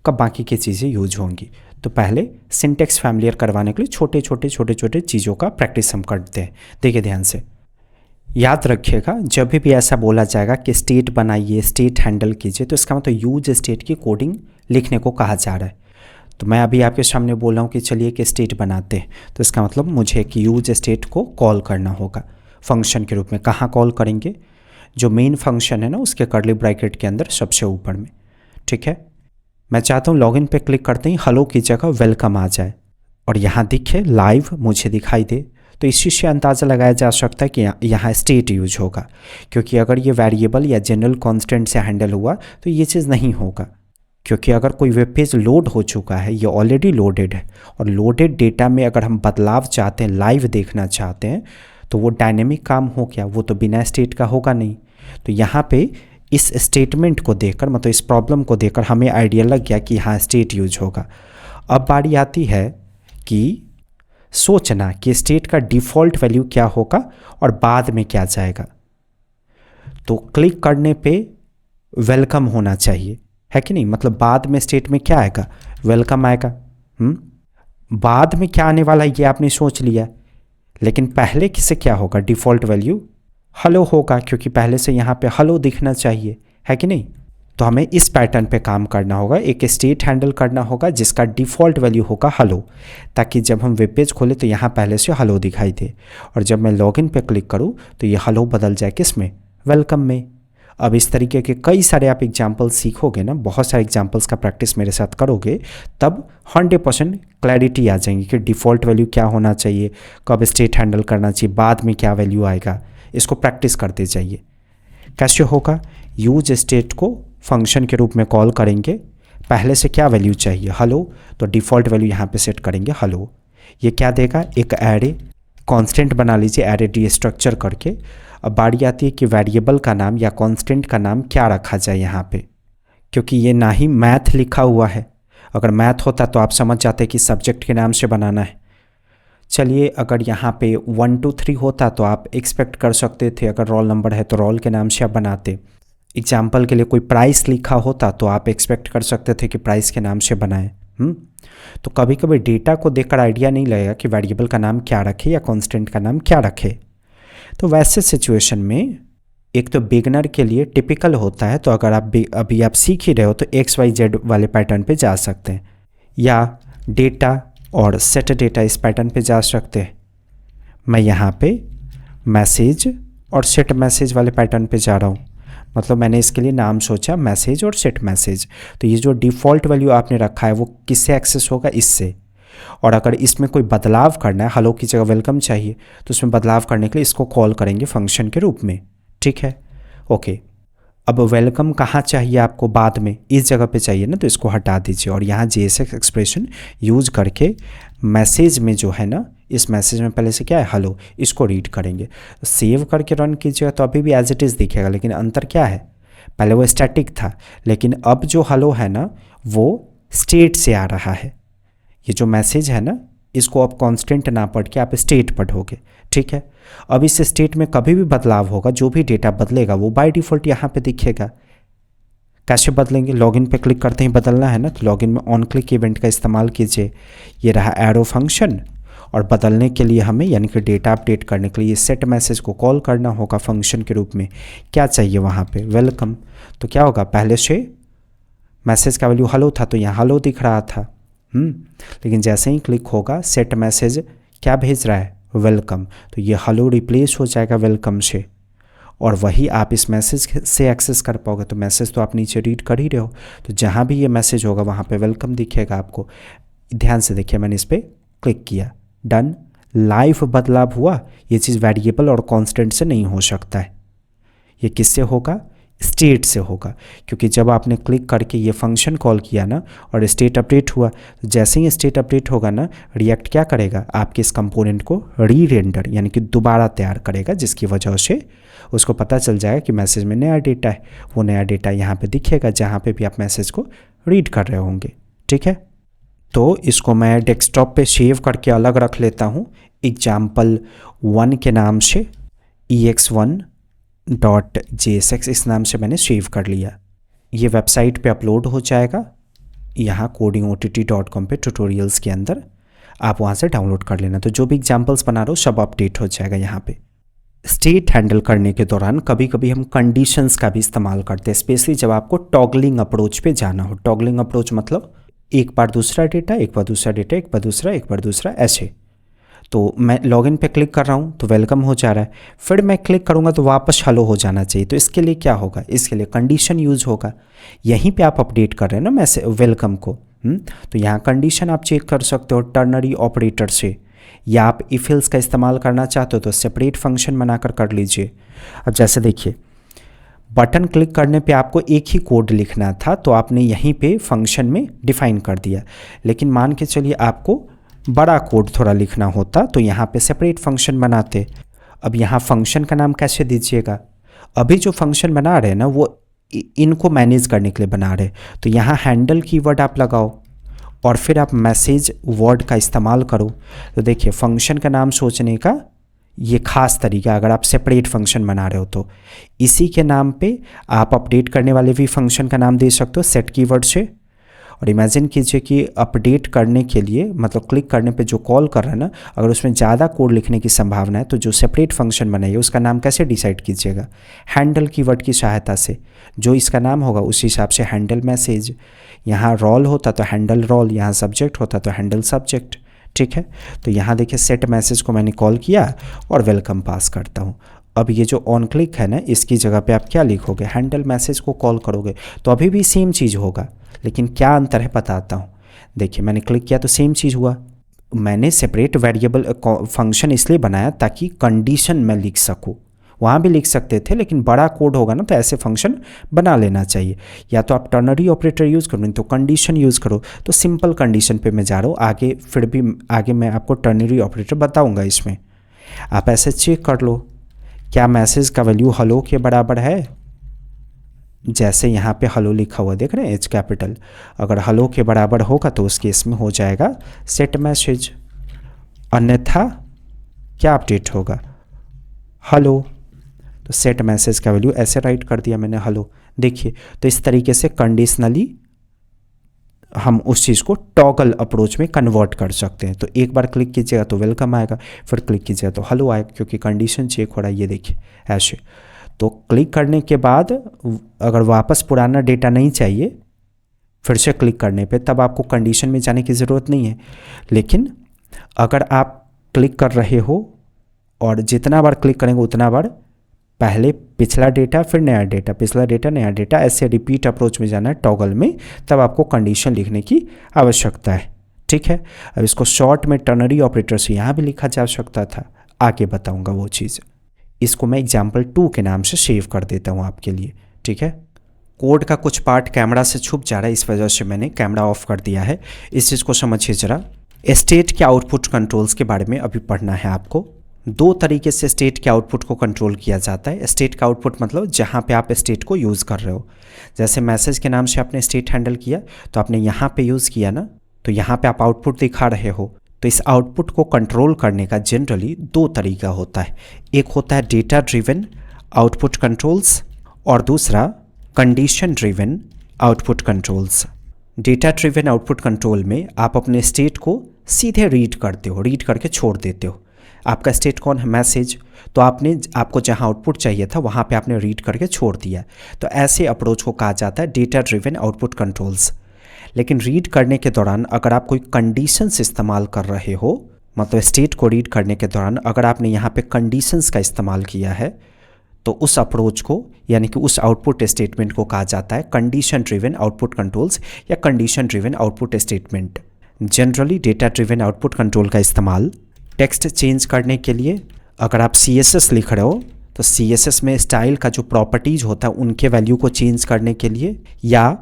Speaker 1: कब बाकी की चीज़ें यूज होंगी। तो पहले सिंटेक्स फैमिलियर करवाने के लिए छोटे छोटे चीज़ों का प्रैक्टिस हम करते हैं। देखिए ध्यान से, याद रखिएगा, जब भी ऐसा बोला जाएगा कि स्टेट बनाइए, स्टेट हैंडल कीजिए, तो इसका मतलब यूज स्टेट की कोडिंग लिखने को कहा जा रहा है। तो मैं अभी आपके सामने बोल रहा हूँ कि चलिए कि स्टेट बनाते हैं, तो इसका मतलब मुझे एक यूज स्टेट को कॉल करना होगा फंक्शन के रूप में। कहाँ कॉल करेंगे? जो मेन फंक्शन है ना उसके कर्ली ब्रैकेट के अंदर सबसे ऊपर में, ठीक है। मैं चाहता हूँ लॉगिन पे क्लिक करते ही हेलो की जगह वेलकम आ जाए और यहाँ दिखे लाइव मुझे दिखाई दे, तो इस चीज़ से अंदाज़ा लगाया जा सकता है कि यहाँ स्टेट यूज होगा, क्योंकि अगर ये वेरिएबल या जनरल कांस्टेंट से हैंडल हुआ तो ये चीज़ नहीं होगा। क्योंकि अगर कोई वेब पेज लोड हो चुका है, ये ऑलरेडी लोडेड है, और लोडेड डेटा में अगर हम बदलाव चाहते हैं, लाइव देखना चाहते हैं, तो वो डायनेमिक काम हो गया, वो तो बिना स्टेट का होगा नहीं। तो यहाँ पे इस स्टेटमेंट को देखकर, मतलब इस प्रॉब्लम को देखकर हमें आइडिया लग गया कि हाँ स्टेट यूज होगा। अब बारी आती है कि सोचना कि स्टेट का डिफ़ॉल्ट वैल्यू क्या होगा और बाद में क्या जाएगा। तो क्लिक करने पे वेलकम होना चाहिए, है कि नहीं? मतलब बाद में स्टेट में क्या आएगा? वेलकम आएगा। बाद में क्या आने वाला है ये आपने सोच लिया, लेकिन पहले किसे क्या होगा? डिफ़ॉल्ट वैल्यू हेलो होगा, क्योंकि पहले से यहाँ पे हेलो दिखना चाहिए, है कि नहीं? तो हमें इस पैटर्न पे काम करना होगा, एक स्टेट हैंडल करना होगा जिसका डिफ़ॉल्ट वैल्यू होगा हेलो, ताकि जब हम वेब पेज खोलें तो यहाँ पहले से हेलो दिखाई दे, और जब मैं लॉगिन पे क्लिक करूँ तो ये हेलो बदल जाए किस में? वेलकम में। अब इस तरीके के कई सारे आप एग्जाम्पल्स सीखोगे ना, बहुत सारे एग्जाम्पल्स का प्रैक्टिस मेरे साथ करोगे, तब 100% क्लैरिटी आ जाएंगी कि डिफ़ॉल्ट वैल्यू क्या होना चाहिए, कब स्टेट हैंडल करना चाहिए, बाद में क्या वैल्यू आएगा। इसको प्रैक्टिस करते जाइए। कैसे होगा? यूज स्टेट को फंक्शन के रूप में कॉल करेंगे, पहले से क्या वैल्यू चाहिए? हेलो, तो डिफ़ॉल्ट वैल्यू यहाँ पे सेट करेंगे हेलो। ये क्या देगा? एक एरे कांस्टेंट बना लीजिए, एरे डी स्ट्रक्चर करके। अब बारी आती है कि वेरिएबल का नाम या कांस्टेंट का नाम क्या रखा जाए यहाँ पे, क्योंकि ये ना ही मैथ लिखा हुआ है। अगर मैथ होता तो आप समझ जाते कि सब्जेक्ट के नाम से बनाना है। चलिए, अगर यहाँ पे 1 2 3 होता तो आप एक्सपेक्ट कर सकते थे, अगर रोल नंबर है तो रोल के नाम से आप बनाते। एग्जाम्पल के लिए कोई प्राइस लिखा होता तो आप एक्सपेक्ट कर सकते थे कि प्राइस के नाम से बनाएं। तो कभी कभी डेटा को देखकर आइडिया नहीं लगेगा कि वेरिएबल का नाम क्या रखे या कांस्टेंट का नाम क्या रखे। तो वैसे सिचुएशन में एक तो बिगनर के लिए टिपिकल होता है, तो अगर आप अभी आप सीख ही रहे हो तो XYZ वाले पैटर्न पे जा सकते हैं, या डेटा और सेट डेटा इस पैटर्न पे जा सकते हैं। मैं यहाँ पे मैसेज और सेट मैसेज वाले पैटर्न पे जा रहा हूँ, मतलब मैंने इसके लिए नाम सोचा मैसेज और सेट मैसेज। तो ये जो डिफ़ॉल्ट वैल्यू आपने रखा है वो किससे एक्सेस होगा? इससे। और अगर इसमें कोई बदलाव करना है, हेलो की जगह वेलकम चाहिए, तो उसमें बदलाव करने के लिए इसको कॉल करेंगे फंक्शन के रूप में, ठीक है। ओके, अब वेलकम कहाँ चाहिए आपको? बाद में, इस जगह पे चाहिए ना, तो इसको हटा दीजिए और यहाँ JSX एक्सप्रेशन यूज करके मैसेज में जो है ना, इस मैसेज में पहले से क्या है? हेलो, इसको रीड करेंगे। सेव करके रन कीजिएगा तो अभी भी एज इट इज़ दिखेगा, लेकिन अंतर क्या है? पहले वो स्टैटिक था, लेकिन अब जो हेलो है ना वो स्टेट से आ रहा है। ये जो मैसेज है ना, इसको आप कांस्टेंट ना पढ़ के आप स्टेट पढ़ोगे, ठीक है। अब इस स्टेट में कभी भी बदलाव होगा, जो भी डेटा बदलेगा वो बाय डिफ़ॉल्ट यहाँ पे दिखेगा। कैसे बदलेंगे, लॉगिन पे क्लिक करते ही बदलना है ना, तो लॉगिन में ऑन क्लिक इवेंट का इस्तेमाल कीजिए। ये रहा एरो फंक्शन, और बदलने के लिए हमें यानी कि डेटा अपडेट करने के लिए सेट मैसेज को कॉल करना होगा फंक्शन के रूप में। क्या चाहिए वहाँ पे, वेलकम। तो क्या होगा, पहले से मैसेज का वैल्यू हेलो था तो यहाँ हेलो दिख रहा था, लेकिन जैसे ही क्लिक होगा सेट मैसेज क्या भेज रहा है, वेलकम। तो ये हेलो रिप्लेस हो जाएगा वेलकम से, और वही आप इस मैसेज से एक्सेस कर पाओगे। तो मैसेज तो आप नीचे रीड कर ही रहे हो, तो जहाँ भी ये मैसेज होगा वहाँ पे वेलकम दिखेगा आपको। ध्यान से देखिए, मैंने इस पर क्लिक किया, डन। लाइव बदलाव हुआ। ये चीज़ वेरिएबल और कांस्टेंट से नहीं हो सकता है, ये किससे होगा, स्टेट से होगा। क्योंकि जब आपने क्लिक करके ये फंक्शन कॉल किया ना और स्टेट अपडेट हुआ, तो जैसे ही स्टेट अपडेट होगा ना, रिएक्ट क्या करेगा, आपके इस कंपोनेंट को री रेंडर यानी कि दोबारा तैयार करेगा, जिसकी वजह से उसको पता चल जाएगा कि मैसेज में नया डेटा है। वो नया डेटा यहाँ पे दिखेगा जहाँ पे भी आप मैसेज को रीड कर रहे होंगे, ठीक है। तो इसको मैं डेस्कटॉप पे सेव करके अलग रख लेता हूँ, example1 के नाम से, ex1.jsx इस नाम से मैंने सेव कर लिया। ये वेबसाइट पे अपलोड हो जाएगा, यहाँ codingott.com पे ट्यूटोरियल्स के अंदर, आप वहाँ से डाउनलोड कर लेना। तो जो भी एग्जाम्पल्स बना रहा हूँ सब अपडेट हो जाएगा यहाँ पे। स्टेट हैंडल करने के दौरान कभी कभी हम कंडीशंस का भी इस्तेमाल करते हैं, स्पेशली जब आपको टॉगलिंग अप्रोच पे जाना हो। टॉगलिंग अप्रोच मतलब एक बार दूसरा डेटा, एक बार दूसरा डेटा, एक बार दूसरा, एक बार दूसरा, ऐसे। तो मैं लॉगिन पे क्लिक कर रहा हूँ तो वेलकम हो जा रहा है, फिर मैं क्लिक करूँगा तो वापस हेलो हो जाना चाहिए। तो इसके लिए क्या होगा, इसके लिए कंडीशन यूज़ होगा। यहीं पे आप अपडेट कर रहे हैं ना मैसेज वेलकम को, तो यहाँ कंडीशन आप चेक कर सकते हो टर्नरी ऑपरेटर से, या आप इफ एल्स का इस्तेमाल करना चाहते हो तो सेपरेट फंक्शन बनाकर कर लीजिए। अब जैसे देखिए, बटन क्लिक करने पे आपको एक ही कोड लिखना था, तो आपने यहीं पे फंक्शन में डिफाइन कर दिया। लेकिन मान के चलिए आपको बड़ा कोड थोड़ा लिखना होता, तो यहाँ पे सेपरेट फंक्शन बनाते। अब यहाँ फंक्शन का नाम कैसे दीजिएगा, अभी जो फंक्शन बना रहे हैं ना वो इनको मैनेज करने के लिए बना रहे, तो यहाँ हैंडल कीवर्ड आप लगाओ और फिर आप मैसेज वर्ड का इस्तेमाल करो। तो देखिए, फंक्शन का नाम सोचने का ये खास तरीका, अगर आप सेपरेट फंक्शन बना रहे हो तो इसी के नाम पे आप अपडेट करने वाले भी फंक्शन का नाम दे सकते हो सेट कीवर्ड से। और इमेजिन कीजिए कि अपडेट करने के लिए मतलब क्लिक करने पे जो कॉल कर रहा है ना, अगर उसमें ज़्यादा कोड लिखने की संभावना है, तो जो सेपरेट फंक्शन बनाइए उसका नाम कैसे डिसाइड कीजिएगा, हैंडल कीवर्ड की सहायता से। जो इसका नाम होगा उस हिसाब से हैंडल मैसेज, यहाँ रोल होता तो हैंडल रोल, यहाँ सब्जेक्ट होता तो हैंडल सब्जेक्ट, ठीक है। तो यहाँ देखिए सेट मैसेज को मैंने कॉल किया और वेलकम पास करता हूँ। अब ये जो ऑन क्लिक है ना, इसकी जगह पे आप क्या लिखोगे, हैंडल मैसेज को कॉल करोगे, तो अभी भी सेम चीज़ होगा। लेकिन क्या अंतर है बताता हूँ। देखिए, मैंने क्लिक किया तो सेम चीज़ हुआ। मैंने सेपरेट वेरिएबल फंक्शन इसलिए बनाया ताकि कंडीशन मैं लिख सकूँ, वहाँ भी लिख सकते थे, लेकिन बड़ा कोड होगा ना तो ऐसे फंक्शन बना लेना चाहिए। या तो आप टर्नरी ऑपरेटर यूज़ करो, नहीं तो कंडीशन यूज़ करो। तो सिंपल कंडीशन पे मैं जा रहा हूँ आगे, फिर भी आगे मैं आपको टर्नरी ऑपरेटर बताऊँगा। इसमें आप ऐसे चेक कर लो, क्या मैसेज का वैल्यू हेलो के बराबर है, जैसे यहाँ पे हेलो लिखा हुआ देख रहे हैं एच कैपिटल, अगर हेलो के बराबर होगा तो उस केस में हो जाएगा सेट मैसेज, अन्यथा क्या अपडेट होगा, हेलो। तो सेट मैसेज का वैल्यू ऐसे राइट कर दिया मैंने, हेलो। देखिए, तो इस तरीके से कंडीशनली हम उस चीज़ को टॉगल अप्रोच में कन्वर्ट कर सकते हैं। तो एक बार क्लिक कीजिएगा तो वेलकम आएगा, फिर क्लिक कीजिएगा तो हेलो आएगा, क्योंकि कंडीशन चेक हो रहा है। ये देखिए ऐसे। तो क्लिक करने के बाद अगर वापस पुराना डेटा नहीं चाहिए, फिर से क्लिक करने पे, तब आपको कंडीशन में जाने की ज़रूरत नहीं है। लेकिन अगर आप क्लिक कर रहे हो और जितना बार क्लिक करेंगे उतना बार पहले पिछला डेटा, फिर नया डेटा, पिछला डेटा, नया डेटा, ऐसे रिपीट अप्रोच में जाना है टॉगल में, तब आपको कंडीशन लिखने की आवश्यकता है, ठीक है। अब इसको शॉर्ट में टर्नरी ऑपरेटर से यहाँ भी लिखा जा सकता था, आगे बताऊँगा वो चीज़। इसको मैं example2 के नाम से सेव कर देता हूँ आपके लिए, ठीक है। कोड का कुछ पार्ट कैमरा से छुप जा रहा है, इस वजह से मैंने कैमरा ऑफ कर दिया है। इस चीज़ को समझिए ज़रा। स्टेट के आउटपुट कंट्रोल्स के बारे में अभी पढ़ना है आपको। दो तरीके से स्टेट के आउटपुट को कंट्रोल किया जाता है। स्टेट का आउटपुट मतलब जहाँ पे आप स्टेट को यूज़ कर रहे हो। जैसे मैसेज के नाम से आपने स्टेट हैंडल किया तो आपने यहाँ पे यूज़ किया ना, तो यहाँ पे आप आउटपुट दिखा रहे हो। तो इस आउटपुट को कंट्रोल करने का जनरली दो तरीका होता है। एक होता है डेटा ड्रिवन आउटपुट कंट्रोल्स और दूसरा condition driven output controls. Data driven output control में आप अपने स्टेट को सीधे रीड करते हो, रीड करके छोड़ देते हो। आपका स्टेट कौन है? मैसेज। तो आपको जहां आउटपुट चाहिए था वहां पे आपने रीड करके छोड़ दिया। तो ऐसे अप्रोच को कहा जाता है डेटा ड्रिवन आउटपुट कंट्रोल्स। लेकिन रीड करने के दौरान अगर आप कोई कंडीशंस इस्तेमाल कर रहे हो, मतलब स्टेट को रीड करने के दौरान अगर आपने यहाँ पे कंडीशंस का इस्तेमाल किया है, तो उस अप्रोच को यानी कि उस आउटपुट स्टेटमेंट को कहा जाता है कंडीशन ड्रिवन आउटपुट कंट्रोल्स या condition driven output statement. Generally data driven output control का इस्तेमाल टेक्स्ट चेंज करने के लिए, अगर आप CSS लिख रहे हो तो CSS में स्टाइल का जो प्रॉपर्टीज़ होता है उनके वैल्यू को चेंज करने के लिए, या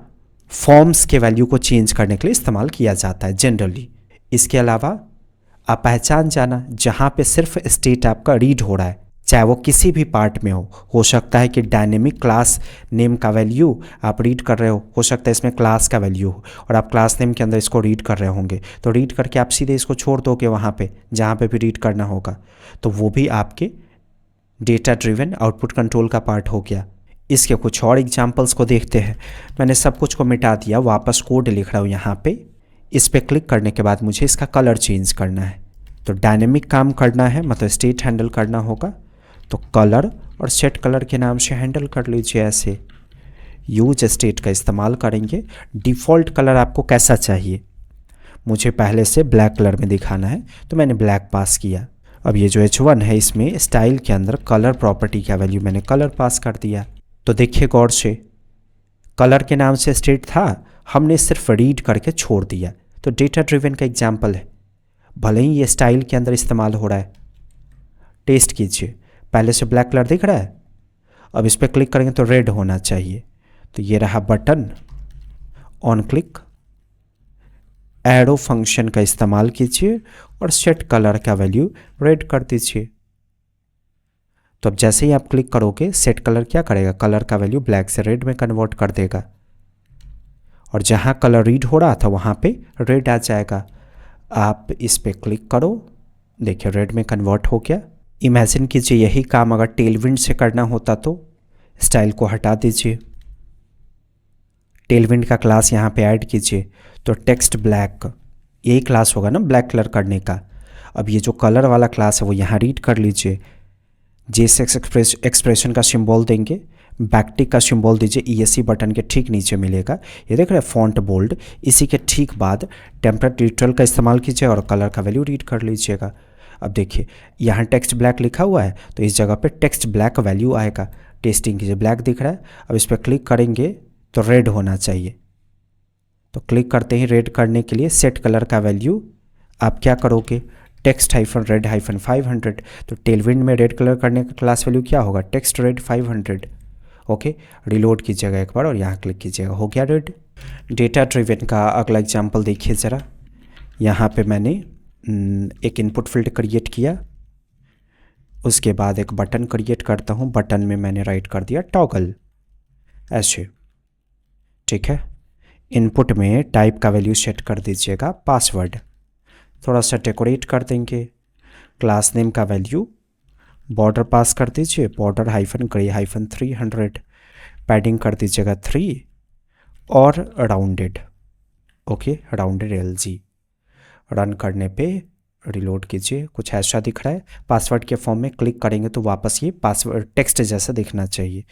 Speaker 1: फॉर्म्स के वैल्यू को चेंज करने के लिए इस्तेमाल किया जाता है जनरली। इसके अलावा आप पहचान जाना जहाँ पे सिर्फ स्टेट आपका रीड हो रहा है, चाहे वो किसी भी पार्ट में हो सकता है कि डायनेमिक क्लास नेम का वैल्यू आप रीड कर रहे हो सकता है इसमें क्लास का वैल्यू हो और आप क्लास नेम के अंदर इसको रीड कर रहे होंगे, तो रीड करके आप सीधे इसको छोड़ दोगे वहाँ पे जहाँ पे भी रीड करना होगा, तो वो भी आपके डेटा ड्रिवन आउटपुट कंट्रोल का पार्ट हो गया। इसके कुछ और एग्जाम्पल्स को देखते हैं। मैंने सब कुछ को मिटा दिया, वापस कोड लिख रहा हूँ यहाँ पे। इस पर क्लिक करने के बाद मुझे इसका कलर चेंज करना है, तो डायनेमिक काम करना है, मतलब स्टेट हैंडल करना होगा, तो कलर और सेट कलर के नाम से हैंडल कर लीजिए। ऐसे यूज स्टेट का इस्तेमाल करेंगे। डिफ़ॉल्ट कलर आपको कैसा चाहिए? मुझे पहले से ब्लैक कलर में दिखाना है, तो मैंने ब्लैक पास किया। अब ये जो H1 है इसमें स्टाइल के अंदर कलर प्रॉपर्टी का वैल्यू मैंने कलर पास कर दिया। तो देखिए गौर से, कलर के नाम से स्टेट था, हमने सिर्फ रीड करके छोड़ दिया। तो डेटा ड्रिवन का एग्जाम्पल है, भले ही ये स्टाइल के अंदर इस्तेमाल हो रहा है। टेस्ट कीजिए, पहले से ब्लैक कलर दिख रहा है, अब इस पर क्लिक करेंगे तो रेड होना चाहिए। तो ये रहा button, on click, arrow function का इस्तेमाल कीजिए और सेट कलर का वैल्यू रेड कर दीजिए। तो अब जैसे ही आप क्लिक करोगे सेट कलर क्या करेगा? कलर का वैल्यू ब्लैक से रेड में कन्वर्ट कर देगा, और जहाँ कलर रीड हो रहा था वहाँ पे रेड आ जाएगा। आप इस पे क्लिक करो, देखिए रेड में कन्वर्ट हो गया। इमेजिन कीजिए यही काम अगर टेलविंड से करना होता तो स्टाइल को हटा दीजिए, टेलविंड का क्लास यहाँ पे ऐड कीजिए, तो टेक्स्ट ब्लैक यही क्लास होगा ना ब्लैक कलर करने का। अब ये जो कलर वाला क्लास है वो यहाँ रीड कर लीजिए, JSX एक्सप्रेशन का सिंबल देंगे, बैकटिक का सिंबल दीजिए, ESC बटन के ठीक नीचे मिलेगा, ये देख रहे हैं फॉन्ट बोल्ड। इसी के ठीक बाद टेम्पलेट न्यूट्रल का इस्तेमाल कीजिए और कलर का वैल्यू रीड कर लीजिएगा। अब देखिए यहाँ टेक्स्ट ब्लैक लिखा हुआ है, तो इस जगह पे टेक्स्ट ब्लैक वैल्यू आएगा। टेस्टिंग कीजिए, ब्लैक दिख रहा है, अब इस पर क्लिक करेंगे तो रेड होना चाहिए। तो क्लिक करते ही रेड करने के लिए सेट कलर का वैल्यू आप क्या करोगे? Text -red -500। तो टेलविंड में रेड कलर करने का क्लास वैल्यू क्या होगा? Text red 500। ओके, रिलोड कीजिएगा एक बार और यहाँ क्लिक कीजिएगा, हो गया रेड। डेटा ड्रिवन का अगला एग्जाम्पल देखिए ज़रा। यहाँ पे मैंने एक इनपुट फील्ड क्रिएट किया, उसके बाद एक बटन क्रिएट करता हूँ। बटन में मैंने राइट कर दिया टॉगल, ऐसे, ठीक है। इनपुट में टाइप का वैल्यू सेट कर दीजिएगा पासवर्ड, थोड़ा सा डेकोरेट कर देंगे। क्लास नेम का वैल्यू बॉर्डर पास कर दीजिए, बॉर्डर -ग्रे -300, पैडिंग कर दीजिएगा 3 और rounded, okay, rounded LG। Run करने पे रिलोड कीजिए, कुछ ऐसा दिख रहा है। पासवर्ड के फॉर्म में क्लिक करेंगे तो वापस ये पासवर्ड टेक्स्ट जैसा दिखना चाहिए।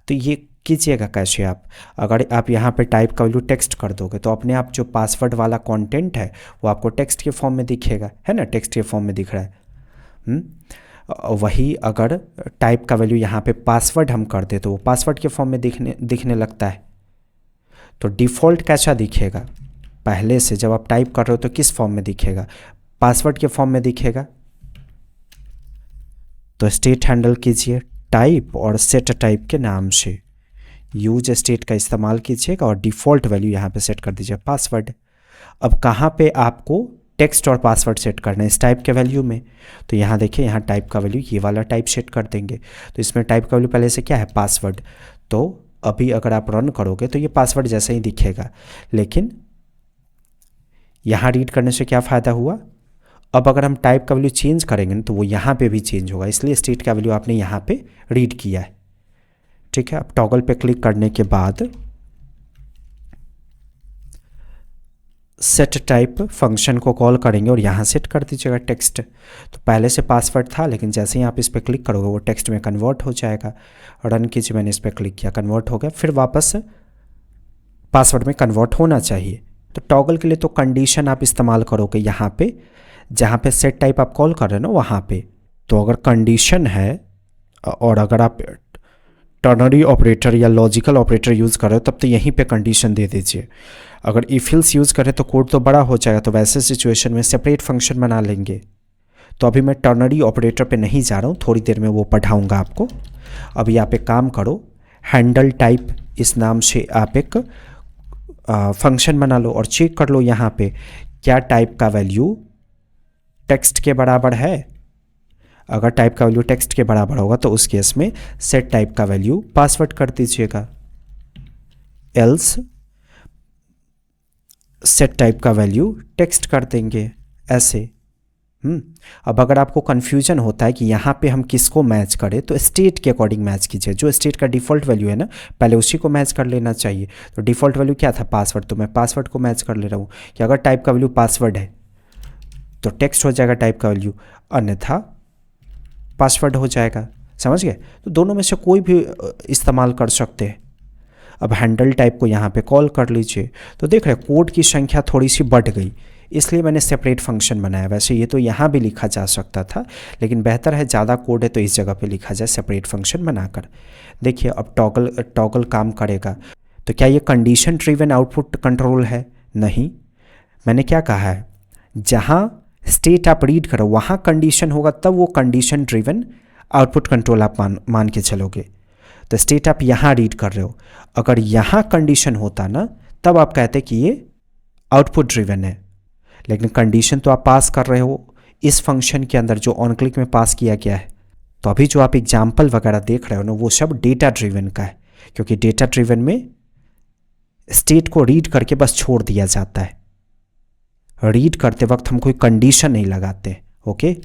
Speaker 1: तो ये कीजिएगा कैसे आप? अगर आप यहाँ पे टाइप का वैल्यू टेक्स्ट कर दोगे तो अपने आप जो पासवर्ड वाला कंटेंट है वो आपको टेक्स्ट के फॉर्म में दिखेगा, है ना, टेक्स्ट के फॉर्म में दिख रहा है। वही अगर टाइप का वैल्यू यहाँ पे पासवर्ड हम कर दे तो वो पासवर्ड के फॉर्म में दिखने लगता है। तो डिफ़ॉल्ट कैसा दिखेगा? पहले से जब आप टाइप कर रहे हो तो किस फॉर्म में दिखेगा? पासवर्ड के फॉर्म में दिखेगा। तो स्टेट हैंडल कीजिए टाइप और सेट टाइप के नाम से, यूज स्टेट का इस्तेमाल कीजिएगा और डिफ़ॉल्ट वैल्यू यहाँ पे सेट कर दीजिए पासवर्ड। अब कहाँ पे आपको टेक्स्ट और पासवर्ड सेट करना है? इस टाइप के वैल्यू में। तो यहाँ देखिए, यहाँ टाइप का वैल्यू ये वाला टाइप सेट कर देंगे। तो इसमें टाइप का वैल्यू पहले से क्या है? पासवर्ड। तो अभी अगर आप रन करोगे तो ये पासवर्ड जैसा ही दिखेगा, लेकिन यहाँ रीड करने से क्या फ़ायदा हुआ? अब अगर हम टाइप का वैल्यू चेंज करेंगे तो वो यहाँ पे भी चेंज होगा, इसलिए स्टेट का वैल्यू आपने यहाँ पे रीड किया है, ठीक है। अब टॉगल पे क्लिक करने के बाद सेट टाइप फंक्शन को कॉल करेंगे और यहाँ सेट कर दीजिएगा टेक्स्ट। तो पहले से पासवर्ड था, लेकिन जैसे ही आप इस पर क्लिक करोगे वो टेक्स्ट में कन्वर्ट हो जाएगा। रन कीजिए, मैंने इस पर क्लिक किया, कन्वर्ट हो गया, फिर वापस पासवर्ड में कन्वर्ट होना चाहिए। तो टॉगल के लिए तो कंडीशन आप इस्तेमाल करोगे यहाँ पे, जहाँ पे सेट टाइप आप कॉल कर रहे हो ना वहाँ पे। तो अगर कंडीशन है और अगर आप टर्नरी ऑपरेटर या लॉजिकल ऑपरेटर यूज़ कर रहे हो तब तो यहीं पे कंडीशन दे दीजिए। अगर इफ एल्स यूज़ करें तो कोड तो बड़ा हो जाएगा, तो वैसे सिचुएशन में सेपरेट फंक्शन बना लेंगे। तो अभी मैं टर्नरी ऑपरेटर पे नहीं जा रहा हूँ, थोड़ी देर में वो पढ़ाऊँगा आपको। अभी आप एक काम करो, हैंडल टाइप इस नाम से आप एक फंक्शन बना लो और चेक कर लो यहाँ पे क्या टाइप का वैल्यू टेक्स्ट के बराबर है। अगर टाइप का वैल्यू टेक्स्ट के बराबर होगा तो उस केस में सेट टाइप का वैल्यू पासवर्ड कर दीजिएगा, एल्स सेट टाइप का वैल्यू टेक्स्ट कर देंगे ऐसे। अब अगर आपको कन्फ्यूजन होता है कि यहाँ पे हम किसको मैच करें तो स्टेट के अकॉर्डिंग मैच कीजिए। जो स्टेट का डिफ़ॉल्ट वैल्यू है ना, पहले उसी को मैच कर लेना चाहिए। तो डिफ़ॉल्ट वैल्यू क्या था, पासवर्ड, तो मैं पासवर्ड को मैच कर ले रहा हूँ कि अगर टाइप का वैल्यू पासवर्ड है तो टेक्स्ट हो जाएगा टाइप का वैल्यू, अन्यथा पासवर्ड हो जाएगा। समझ गए? तो दोनों में से कोई भी इस्तेमाल कर सकते हैं। अब हैंडल टाइप को यहाँ पे कॉल कर लीजिए। तो देख रहे कोड की संख्या थोड़ी सी बढ़ गई, इसलिए मैंने सेपरेट फंक्शन बनाया। वैसे ये तो यहाँ भी लिखा जा सकता था, लेकिन बेहतर है ज़्यादा कोड है तो इस जगह पे लिखा जाए सेपरेट फंक्शन बनाकर। देखिए अब टॉगल काम करेगा। तो क्या ये कंडीशन ड्रिवन आउटपुट कंट्रोल है? नहीं, मैंने क्या कहा है, जहाँ स्टेट आप रीड करो वहाँ कंडीशन होगा तब वो कंडीशन ड्रिवन आउटपुट कंट्रोल आप मान के चलोगे। तो स्टेट आप यहाँ रीड कर रहे हो, अगर यहाँ कंडीशन होता ना तब आप कहते कि ये आउटपुट ड्रिवन है, लेकिन कंडीशन तो आप पास कर रहे हो इस फंक्शन के अंदर जो ऑन क्लिक में पास किया गया है। तो अभी जो आप एग्जाम्पल वगैरह देख रहे हो ना वो सब डेटा ड्रिवन का है, क्योंकि डेटा ड्रिवन में स्टेट को रीड करके बस छोड़ दिया जाता है। रीड करते वक्त हम कोई कंडीशन नहीं लगाते। ओके,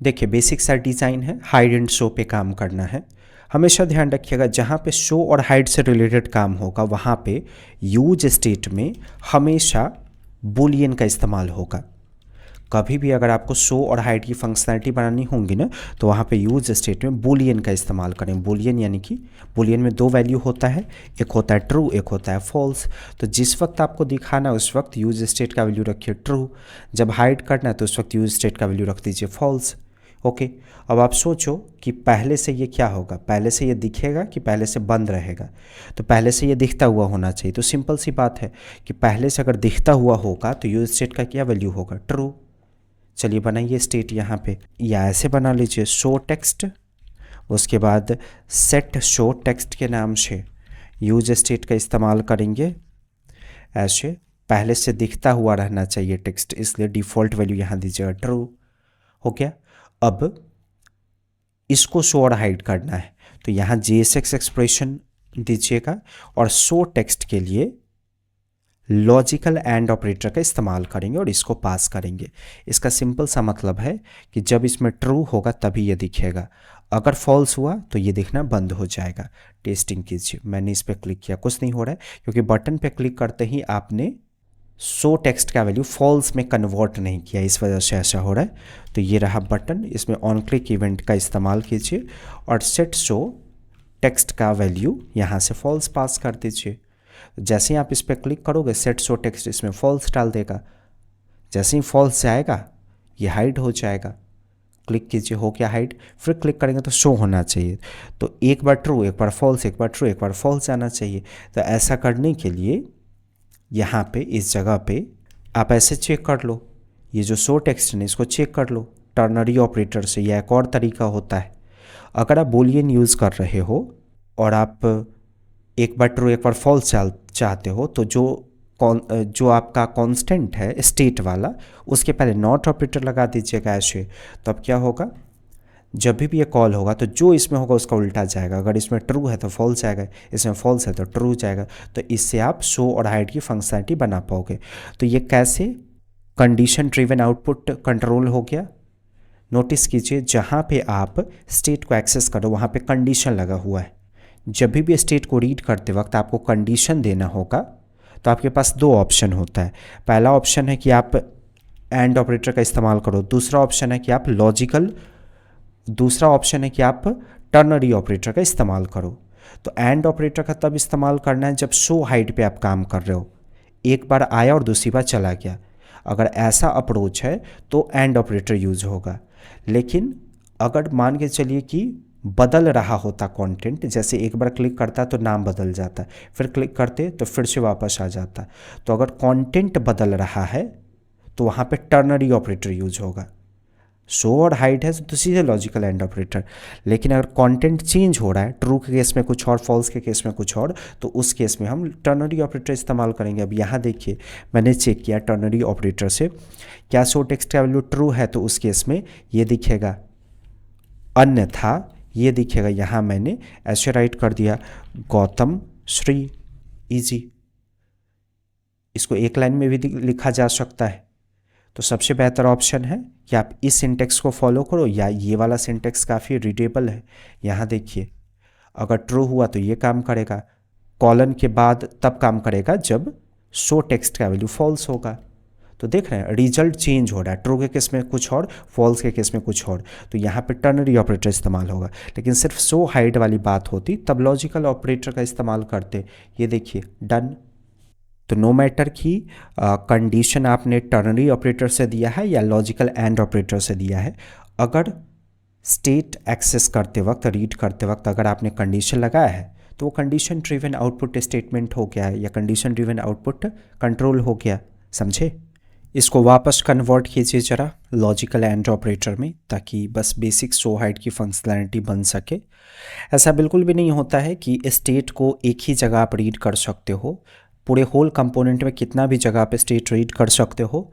Speaker 1: देखिए बेसिक सा डिज़ाइन है, हाइड एंड शो पे काम करना है। हमेशा ध्यान रखिएगा जहाँ पे शो और हाइड से रिलेटेड काम होगा वहाँ पे यूज स्टेट में हमेशा बूलियन का इस्तेमाल होगा। कभी भी अगर आपको शो और हाइड की फंक्शनैलिटी बनानी होंगी ना तो वहाँ पे यूज स्टेट में बूलियन का इस्तेमाल करें। बूलियन यानी कि बूलियन में दो वैल्यू होता है, एक होता है ट्रू, एक होता है फॉल्स। तो जिस वक्त आपको दिखाना है उस वक्त यूज स्टेट का वैल्यू रखिए ट्रू, जब हाइड करना है तो उस वक्त यूज स्टेट का वैल्यू रख दीजिए फॉल्स। ओके, अब आप सोचो कि पहले से ये क्या होगा, पहले से ये दिखेगा कि पहले से बंद रहेगा। तो पहले से ये दिखता हुआ होना चाहिए। तो सिंपल सी बात है कि पहले से अगर दिखता हुआ होगा तो यूज स्टेट का क्या वैल्यू होगा, ट्रू। चलिए बनाइए स्टेट यहाँ पे, या ऐसे बना लीजिए शो टेक्स्ट, उसके बाद सेट शो टेक्स्ट के नाम से यूज स्टेट का इस्तेमाल करेंगे। ऐसे पहले से दिखता हुआ रहना चाहिए टेक्स्ट, इसलिए डिफ़ॉल्ट वैल्यू यहाँ दीजिएगा ट्रू। हो गया। अब इसको शो और हाइड करना है तो यहाँ JSX एक्सप्रेशन दीजिएगा और शो टेक्स्ट के लिए लॉजिकल एंड ऑपरेटर का इस्तेमाल करेंगे और इसको पास करेंगे। इसका सिंपल सा मतलब है कि जब इसमें ट्रू होगा तभी ये दिखेगा, अगर फॉल्स हुआ तो ये दिखना बंद हो जाएगा। टेस्टिंग कीजिए। मैंने इस पर क्लिक किया, कुछ नहीं हो रहा है क्योंकि बटन पे क्लिक करते ही आपने शो टेक्स्ट का वैल्यू फॉल्स में कन्वर्ट नहीं किया, इस वजह से ऐसा हो रहा है। तो ये रहा बटन, इसमें ऑन क्लिक इवेंट का इस्तेमाल कीजिए और सेट शो टेक्स्ट का वैल्यू यहाँ से फॉल्स पास कर दीजिए। जैसे ही आप इस पर क्लिक करोगे सेट शो टेक्स्ट इसमें फॉल्स डाल देगा। जैसे ही फॉल्स जाएगा ये हाइड हो जाएगा। क्लिक कीजिए, हो गया हाइड। फिर क्लिक करेंगे तो शो होना चाहिए। तो एक बार ट्रू, एक बार फॉल्स, एक बार ट्रू, एक बार फॉल्स आना चाहिए। तो ऐसा करने के लिए यहाँ पे इस जगह पे आप ऐसे चेक कर लो, ये जो शो टेक्स्ट है इसको चेक कर लो टर्नरी ऑपरेटर से। यह एक और तरीका होता है, अगर आप बूलियन यूज़ कर रहे हो और आप एक बार ट्रू एक बार फॉल्स चाहते हो तो जो आपका कांस्टेंट है स्टेट वाला उसके पहले नॉट ऑपरेटर लगा दीजिएगा ऐसे। तो अब क्या होगा, जब भी ये कॉल होगा तो जो इसमें होगा उसका उल्टा जाएगा। अगर इसमें ट्रू है तो फॉल्स आएगा, इसमें फॉल्स है तो ट्रू जाएगा। तो इससे आप शो और हाइड की फंक्शनैलिटी बना पाओगे। तो ये कैसे कंडीशन ड्रिवन आउटपुट कंट्रोल हो गया। नोटिस कीजिए जहाँ पे आप स्टेट को एक्सेस करो वहाँ पे कंडीशन लगा हुआ है। जब भी स्टेट को रीड करते वक्त आपको कंडीशन देना होगा तो आपके पास दो ऑप्शन होता है। पहला ऑप्शन है कि आप एंड ऑपरेटर का इस्तेमाल करो, दूसरा ऑप्शन है कि आप टर्नरी ऑपरेटर का इस्तेमाल करो। तो एंड ऑपरेटर का तब इस्तेमाल करना है जब शो हाइड पे आप काम कर रहे हो, एक बार आया और दूसरी बार चला गया। अगर ऐसा अप्रोच है तो एंड ऑपरेटर यूज होगा। लेकिन अगर मान के चलिए कि बदल रहा होता कंटेंट, जैसे एक बार क्लिक करता तो नाम बदल जाता, फिर क्लिक करते तो फिर से वापस आ जाता, तो अगर कंटेंट बदल रहा है तो वहाँ पे टर्नरी ऑपरेटर यूज होगा। शो और हाइड है तो सीधे लॉजिकल एंड ऑपरेटर। लेकिन अगर कंटेंट चेंज हो रहा है, ट्रू के केस में कुछ और, फॉल्स के केस में कुछ और, तो उस केस में हम टर्नरी ऑपरेटर इस्तेमाल करेंगे। अब यहाँ देखिए मैंने चेक किया टर्नरी ऑपरेटर से, क्या शो टेक्स्ट का वैल्यू ट्रू है तो उस केस में ये दिखेगा, अन्यथा ये दिखेगा। यहाँ मैंने ऐसे राइट कर दिया गौतम श्री इजी, इसको एक लाइन में भी लिखा जा सकता है। तो सबसे बेहतर ऑप्शन है कि आप इस सिंटेक्स को फॉलो करो, या ये वाला सिंटेक्स काफ़ी रीडेबल है। यहाँ देखिए अगर ट्रू हुआ तो ये काम करेगा, कॉलन के बाद तब काम करेगा जब शो टेक्स्ट का वैल्यू फॉल्स होगा। तो देख रहे हैं रिजल्ट चेंज हो रहा है, ट्रू के केस में कुछ और, फॉल्स के केस में कुछ और। तो यहाँ पे टर्नरी ऑपरेटर इस्तेमाल होगा। लेकिन सिर्फ शो हाइड वाली बात होती तब लॉजिकल ऑपरेटर का इस्तेमाल करते। ये देखिए डन। तो नो मैटर कि कंडीशन आपने टर्नरी ऑपरेटर से दिया है या लॉजिकल एंड ऑपरेटर से दिया है, अगर स्टेट एक्सेस करते वक्त, रीड करते वक्त अगर आपने कंडीशन लगाया है तो वो कंडीशन ड्रिवन आउटपुट स्टेटमेंट हो गया या कंडीशन ड्रिवन आउटपुट कंट्रोल हो गया। समझे? इसको वापस कन्वर्ट कीजिए ज़रा लॉजिकल एंड ऑपरेटर में, ताकि बस बेसिक शो हाइड की फंक्शनैलिटी बन सके। ऐसा बिल्कुल भी नहीं होता है कि स्टेट को एक ही जगह आप रीड कर सकते हो, पूरे होल कंपोनेंट में कितना भी जगह पे स्टेट रीड कर सकते हो,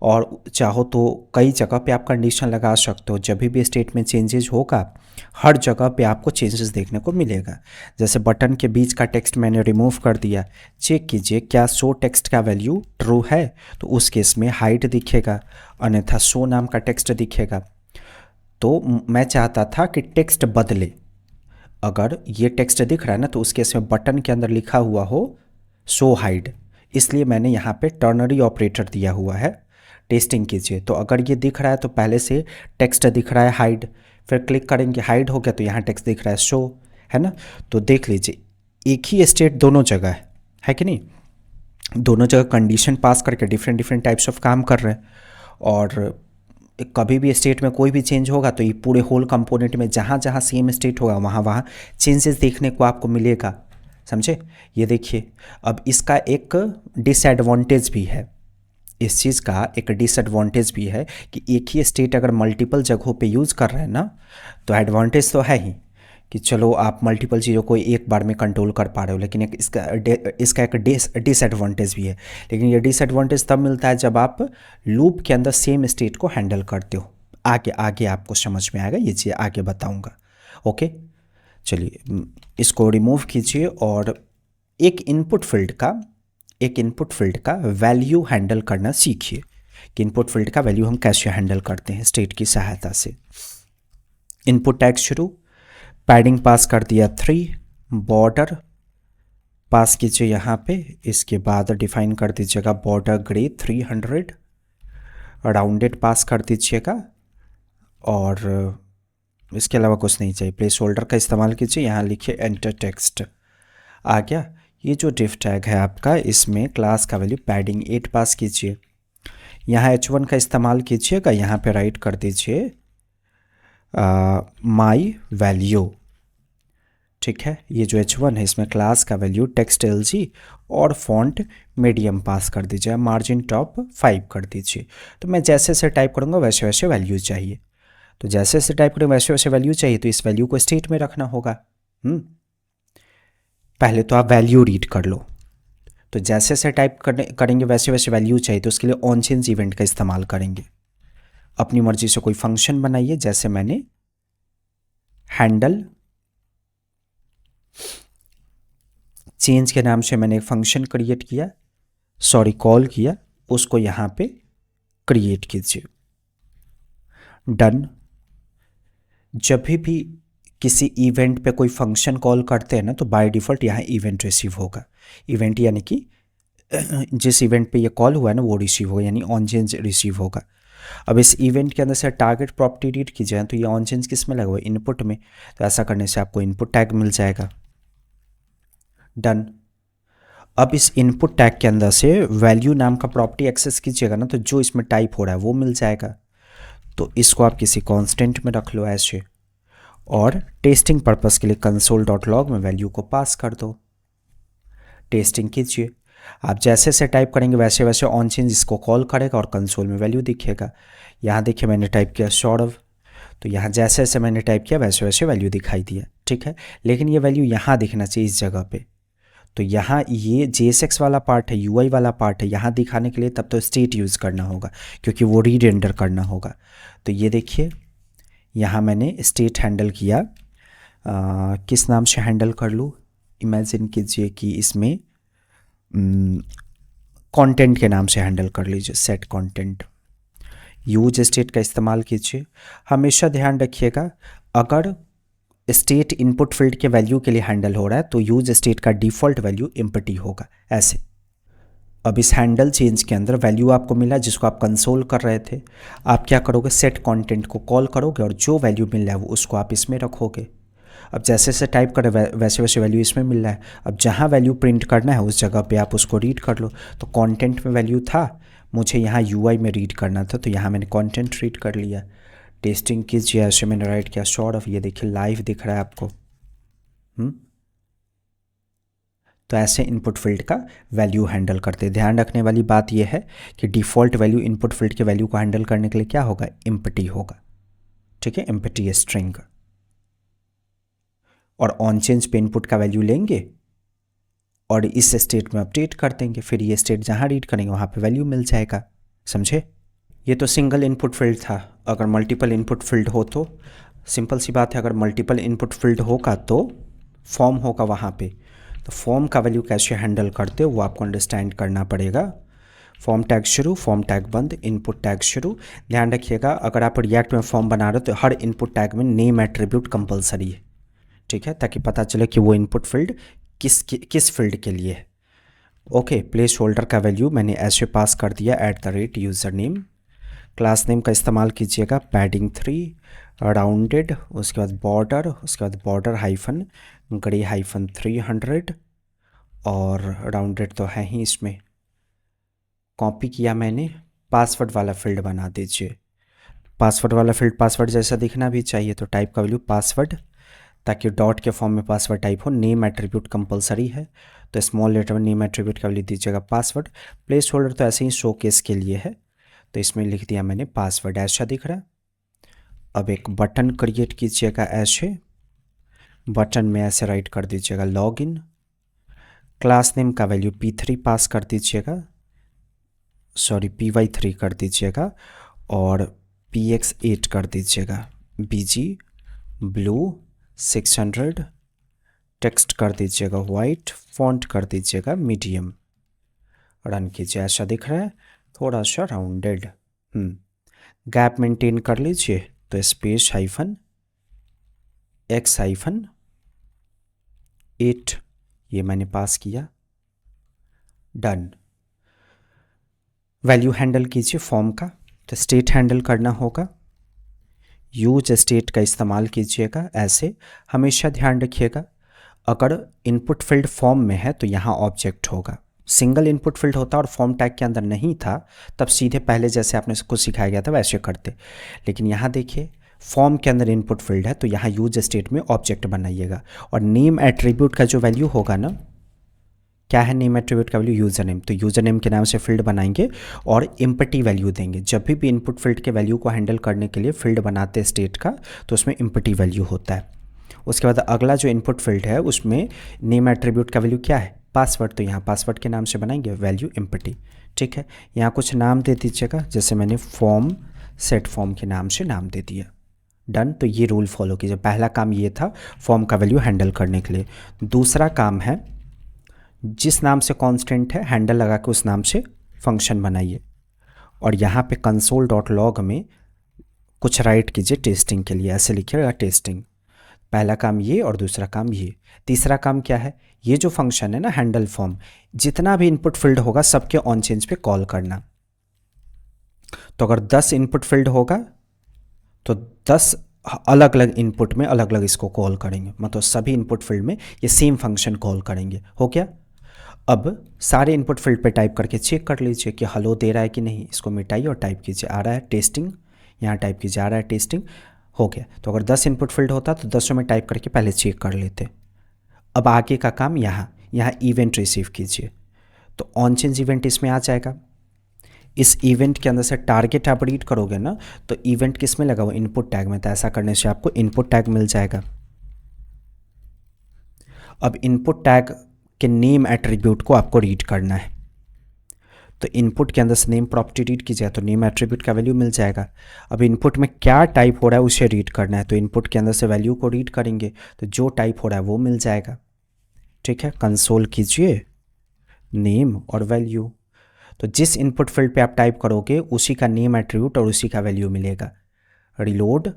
Speaker 1: और चाहो तो कई जगह पे आप कंडीशन लगा सकते हो। जब भी स्टेट में चेंजेस होगा हर जगह पे आपको चेंजेस देखने को मिलेगा। जैसे बटन के बीच का टेक्स्ट मैंने रिमूव कर दिया, चेक कीजिए क्या शो टेक्स्ट का वैल्यू ट्रू है, तो उस केस में हाइड दिखेगा, अन्यथा शो नाम का टेक्स्ट दिखेगा। तो मैं चाहता था कि टेक्स्ट बदले, अगर ये टेक्स्ट दिख रहा है ना तो उस केस में बटन के अंदर लिखा हुआ हो शो हाइड, इसलिए मैंने यहाँ पे टर्नरी ऑपरेटर दिया हुआ है। टेस्टिंग कीजिए, तो अगर ये दिख रहा है तो पहले से टेक्स्ट दिख रहा है हाइड, फिर क्लिक करेंगे हाइड हो गया तो यहाँ टेक्स्ट दिख रहा है शो, है ना। तो देख लीजिए एक ही स्टेट दोनों जगह है कि नहीं, दोनों जगह कंडीशन पास करके डिफरेंट डिफरेंट टाइप्स ऑफ काम कर रहे हैं। और कभी भी स्टेट में कोई भी चेंज होगा तो ये पूरे होल कंपोनेंट में जहाँ जहाँ सेम स्टेट होगा वहाँ वहाँ चेंजेस देखने को आपको मिलेगा। समझे? ये देखिए अब इसका एक डिसएडवांटेज भी है, इस चीज़ का एक डिसएडवांटेज भी है कि एक ही स्टेट अगर मल्टीपल जगहों पे यूज़ कर रहे हैं ना, तो एडवांटेज तो है ही कि चलो आप मल्टीपल चीज़ों को एक बार में कंट्रोल कर पा रहे हो, लेकिन इसका एक डिसएडवांटेज भी है। लेकिन ये डिसएडवांटेज तब मिलता है जब आप लूप के अंदर सेम स्टेट को हैंडल करते हो। आगे आगे आपको समझ में आएगा, ये चीज़ आगे बताऊँगा। ओके चलिए इसको रिमूव कीजिए और एक इनपुट फील्ड का वैल्यू हैंडल करना सीखिए कि इनपुट फील्ड का वैल्यू हम कैसे हैंडल करते हैं स्टेट की सहायता से। इनपुट टैग शुरू, पैडिंग पास कर दिया 3, बॉर्डर पास कीजिए यहाँ पे, इसके बाद डिफाइन कर दीजिएगा बॉर्डर ग्रे 300, राउंडेड पास कर दीजिएगा, और इसके अलावा कुछ नहीं चाहिए। प्लेस होल्डर का इस्तेमाल कीजिए, यहाँ लिखिए एंटर टेक्स्ट। आ गया। ये जो डिफ टैग है आपका, इसमें क्लास का वैल्यू पैडिंग 8 पास कीजिए। यहाँ h1 का इस्तेमाल कीजिएगा, यहाँ पे राइट कर दीजिए माई वैल्यू। ठीक है, ये जो h1 है इसमें क्लास का वैल्यू टेक्स्ट LG और फॉन्ट मीडियम पास कर दीजिए, मार्जिन टॉप 5 कर दीजिए। तो मैं जैसे से टाइप करूँगा वैसे वैसे वैल्यू चाहिए, तो जैसे से टाइप करें वैसे वैसे वैल्यू चाहिए, तो इस वैल्यू को स्टेट में रखना होगा। पहले तो आप वैल्यू रीड कर लो, तो जैसे से टाइप करेंगे वैसे वैसे वैल्यू चाहिए, तो उसके लिए ऑन चेंज इवेंट का इस्तेमाल करेंगे। अपनी मर्जी से कोई फंक्शन बनाइए, जैसे मैंने हैंडल चेंज के नाम से मैंने एक फंक्शन क्रिएट किया, कॉल किया, उसको यहाँ पे क्रिएट कीजिए। डन। जब भी किसी इवेंट पे कोई फंक्शन कॉल करते हैं ना, तो बाय डिफ़ॉल्ट यहाँ इवेंट रिसीव होगा। इवेंट यानी कि जिस इवेंट पे ये कॉल हुआ है ना वो रिसीव होगा, यानी ऑन चेंज रिसीव होगा। अब इस इवेंट के अंदर से टारगेट प्रॉपर्टी रीड की जाए तो ये ऑन चेंज किस में लगा हुआ है, इनपुट में। तो ऐसा करने से आपको इनपुट टैग मिल जाएगा। डन। अब इस इनपुट टैग के अंदर से वैल्यू नाम का प्रॉपर्टी एक्सेस कीजिएगा ना, तो जो इसमें टाइप हो रहा है वो मिल जाएगा। तो इसको आप किसी कांस्टेंट में रख लो ऐसे, और टेस्टिंग पर्पस के लिए console.log में वैल्यू को पास कर दो। टेस्टिंग कीजिए। आप जैसे जैसे टाइप करेंगे वैसे वैसे ऑन चेंज इसको कॉल करेगा और कंसोल में वैल्यू दिखेगा। यहाँ देखिए मैंने टाइप किया सौरभ, तो यहाँ जैसे जैसे मैंने टाइप किया वैसे वैसे वैल्यू दिखाई दिया, ठीक है। लेकिन ये वैल्यू यहाँ दिखना चाहिए इस जगह पे। तो यहाँ ये JSX वाला पार्ट है, UI वाला पार्ट है, यहाँ दिखाने के लिए तब तो स्टेट यूज़ करना होगा क्योंकि वो रीड एंटर करना होगा। तो ये देखिए यहाँ मैंने स्टेट हैंडल किया। किस नाम से हैंडल कर लूँ, इमेजिन कीजिए कि इसमें कंटेंट के नाम से हैंडल कर लीजिए, सेट कंटेंट। यूज स्टेट का इस्तेमाल कीजिए। हमेशा ध्यान रखिएगा अगर स्टेट इनपुट फील्ड के वैल्यू के लिए हैंडल हो रहा है तो यूज स्टेट का डिफ़ॉल्ट वैल्यू एम्प्टी होगा ऐसे। अब इस हैंडल चेंज के अंदर वैल्यू आपको मिला जिसको आप कंसोल कर रहे थे, आप क्या करोगे, सेट कंटेंट को कॉल करोगे और जो वैल्यू मिल रहा है वो उसको आप इसमें रखोगे। अब जैसे जैसे टाइप कर रहे वैसे वैसे वैल्यू इसमें मिल रहा है। अब जहाँ वैल्यू प्रिंट करना है उस जगह पे आप उसको रीड कर लो। तो कंटेंट में वैल्यू था, मुझे यहाँ UI में रीड करना था, तो यहाँ मैंने कंटेंट रीड कर लिया। टेस्टिंग कीजिए, ऐसे मैंने राइट किया सौरभ, ये देखिए लाइव दिख रहा है आपको। तो ऐसे इनपुट फील्ड का वैल्यू हैंडल करते हैं। ध्यान रखने वाली बात यह है कि डिफ़ॉल्ट वैल्यू इनपुट फील्ड के वैल्यू को हैंडल करने के लिए क्या होगा, एम्प्टी होगा, ठीक है, एम्प्टी स्ट्रिंग। और ऑन चेंज पे इनपुट का वैल्यू लेंगे और इस स्टेट में अपडेट कर देंगे, फिर ये स्टेट जहाँ रीड करेंगे वहाँ पे वैल्यू मिल जाएगा। समझे। ये तो सिंगल इनपुट फील्ड था। अगर मल्टीपल इनपुट फील्ड हो तो सिंपल सी बात है, अगर मल्टीपल इनपुट फील्ड होगा तो फॉर्म होगा वहाँ पे। तो फॉर्म का वैल्यू कैसे हैंडल करते हो वो आपको अंडरस्टैंड करना पड़ेगा। फॉर्म टैग शुरू, फॉर्म टैग बंद, इनपुट टैग शुरू। ध्यान रखिएगा अगर आप रिएक्ट में फॉर्म बना रहे हो तो हर इनपुट टैग में नेम एट्रीब्यूट कंपलसरी है, ठीक है, ताकि पता चले कि वो इनपुट फील्ड किस फील्ड के लिए है। ओके, प्लेस होल्डर का वैल्यू मैंने ऐसे पास कर दिया @यूज़र नेम। क्लास नेम का इस्तेमाल कीजिएगा पैडिंग 3 राउंडेड, उसके बाद बॉर्डर, उसके बाद बॉर्डर हाइफन ग्रे हाइफन 300 और राउंडेड तो है ही इसमें। कॉपी किया मैंने, पासवर्ड वाला फील्ड बना दीजिए। पासवर्ड वाला फील्ड पासवर्ड जैसा दिखना भी चाहिए, तो टाइप का वैल्यू पासवर्ड, ताकि डॉट के फॉर्म में पासवर्ड टाइप हो। नेम एट्रीब्यूट कंपलसरी है तो स्मॉल लेटर में नेम एट्रीब्यूट का वैल्यू दीजिएगा पासवर्ड। प्लेस होल्डर तो ऐसे ही शो केस के लिए है, तो इसमें लिख दिया मैंने पासवर्ड, ऐसा दिख रहा है। अब एक बटन क्रिएट कीजिएगा ऐसे, बटन में ऐसे राइट कर दीजिएगा लॉगिन। क्लास नेम का वैल्यू P3 पास कर दीजिएगा, सॉरी PY3 कर दीजिएगा और PX8 कर दीजिएगा। BG ब्लू 600, टेक्स्ट कर दीजिएगा वाइट, फॉन्ट कर दीजिएगा मीडियम। रन कीजिए, ऐसा दिख रहा है, थोड़ा सा राउंडेड। गैप मेंटेन कर लीजिए, तो स्पेस हाइफन X हाइफन 8 ये मैंने पास किया। डन। वैल्यू हैंडल कीजिए फॉर्म का, तो स्टेट हैंडल करना होगा। यूज स्टेट का इस्तेमाल कीजिएगा ऐसे। हमेशा ध्यान रखिएगा अगर इनपुट फील्ड फॉर्म में है तो यहाँ ऑब्जेक्ट होगा। सिंगल इनपुट फील्ड होता और फॉर्म टैग के अंदर नहीं था तब सीधे पहले जैसे आपने कुछ सिखाया गया था वैसे करते। लेकिन यहाँ देखिए फॉर्म के अंदर इनपुट फील्ड है तो यहाँ यूज स्टेट में ऑब्जेक्ट बनाइएगा। और नेम एट्रीब्यूट का जो वैल्यू होगा ना, क्या है नेम एट्रीब्यूट का वैल्यू, यूज़र नेम। तो यूज़र नेम के नाम से फील्ड बनाएंगे और एम्प्टी वैल्यू देंगे। जब भी इनपुट फील्ड के वैल्यू को हैंडल करने के लिए फील्ड बनाते हैं स्टेट का तो उसमें एम्प्टी वैल्यू होता है। उसके बाद अगला जो इनपुट फील्ड है उसमें नेम एट्रीब्यूट का वैल्यू क्या है, पासवर्ड। तो यहाँ पासवर्ड के नाम से बनाएंगे वैल्यू एम्प्टी, ठीक है। यहाँ कुछ नाम दे दीजिएगा, जैसे मैंने फॉर्म सेट फॉर्म के नाम से नाम दे दिया। डन। तो ये रूल फॉलो कीजिए। पहला काम ये था फॉर्म का वैल्यू हैंडल करने के लिए। दूसरा काम है जिस नाम से कांस्टेंट है हैंडल लगा के उस नाम से फंक्शन बनाइए और यहाँ पे console.log में कुछ राइट कीजिए टेस्टिंग के लिए। ऐसे लिखिएगा टेस्टिंग। पहला काम ये और दूसरा काम ये। तीसरा काम क्या है, ये जो फंक्शन है ना हैंडल फॉर्म, जितना भी इनपुट फील्ड होगा सबके ऑन चेंज पे कॉल करना। तो अगर 10 इनपुट फील्ड होगा तो 10 अलग अलग इनपुट में अलग अलग इसको कॉल करेंगे, मतलब सभी इनपुट फील्ड में ये सेम फंक्शन कॉल करेंगे। हो गया। अब सारे इनपुट फील्ड पे टाइप करके चेक कर लीजिए कि हेलो दे रहा है कि नहीं। इसको मिटाइए और टाइप कीजिए, आ रहा है टेस्टिंग, यहाँ टाइप कीजिए आ रहा है टेस्टिंग। हो गया। तो अगर 10 इनपुट फील्ड होता तो 10 में टाइप करके पहले चेक कर लेते। अब आगे का काम यहाँ इवेंट रिसीव कीजिए। तो ऑन चेंज इवेंट इसमें आ जाएगा। इस इवेंट के अंदर से टारगेट आप रीड करोगे ना, तो इवेंट किस में लगा हुआ, इनपुट टैग में। तो ऐसा करने से आपको इनपुट टैग मिल जाएगा। अब इनपुट टैग के नेम एट्रीब्यूट को आपको रीड करना है। तो इनपुट के अंदर से नेम प्रॉपर्टी रीड कीजिए तो नेम एट्रीब्यूट का वैल्यू मिल जाएगा। अब इनपुट में क्या टाइप हो रहा है उसे रीड करना है, तो इनपुट के अंदर से वैल्यू को रीड करेंगे तो जो टाइप हो रहा है वो मिल जाएगा। ठीक है, कंसोल कीजिए नेम और वैल्यू। तो जिस इनपुट फील्ड पे आप टाइप करोगे उसी का नेम एट्रीब्यूट और उसी का वैल्यू मिलेगा। रिलोड,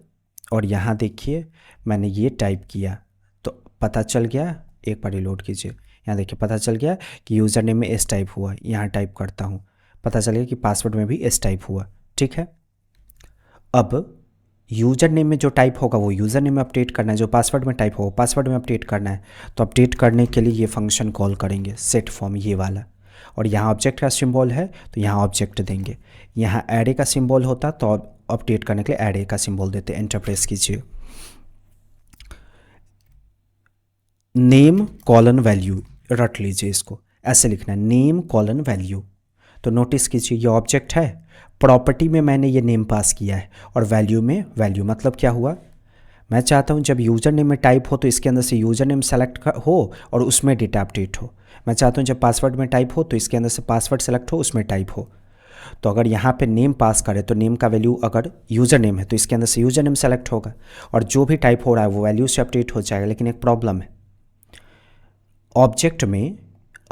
Speaker 1: और यहाँ देखिए मैंने ये टाइप किया तो पता चल गया। एक बार रिलोड कीजिए, यहाँ देखिए पता चल गया कि यूज़र नेम में एस टाइप हुआ। यहाँ टाइप करता हूँ, पता चल गया कि पासवर्ड में भी एस टाइप हुआ। ठीक है, अब यूज़र नेम में जो टाइप होगा वो यूज़र नेम में अपडेट करना है, जो पासवर्ड में टाइप होगा पासवर्ड में अपडेट करना है। तो अपडेट करने के लिए ये फंक्शन कॉल करेंगे सेट फॉर्म, ये वाला। और यहाँ ऑब्जेक्ट का सिंबल है तो यहाँ ऑब्जेक्ट देंगे। यहाँ एरे का सिंबल होता तो अपडेट करने के लिए एरे का सिंबल देते। एंटर प्रेस कीजिए। नेम कॉलन वैल्यू रट लीजिए, इसको ऐसे लिखना है नेम कॉलन वैल्यू। तो नोटिस कीजिए ये ऑब्जेक्ट है, प्रॉपर्टी में मैंने ये नेम पास किया है और वैल्यू में वैल्यू। मतलब क्या हुआ, मैं चाहता हूँ जब यूज़र नेम में टाइप हो तो इसके अंदर से यूज़र नेम सेलेक्ट हो और उसमें डेटा अपडेट हो। मैं चाहता हूँ जब पासवर्ड में टाइप हो तो इसके अंदर से पासवर्ड सेलेक्ट हो उसमें टाइप हो। तो अगर यहाँ पे नेम पास करे तो नेम का वैल्यू अगर यूज़र नेम है तो इसके अंदर से यूज़र नेम सेलेक्ट होगा और जो भी टाइप हो रहा है वो वैल्यू से अपडेट हो जाएगा। लेकिन एक प्रॉब्लम है, ऑब्जेक्ट में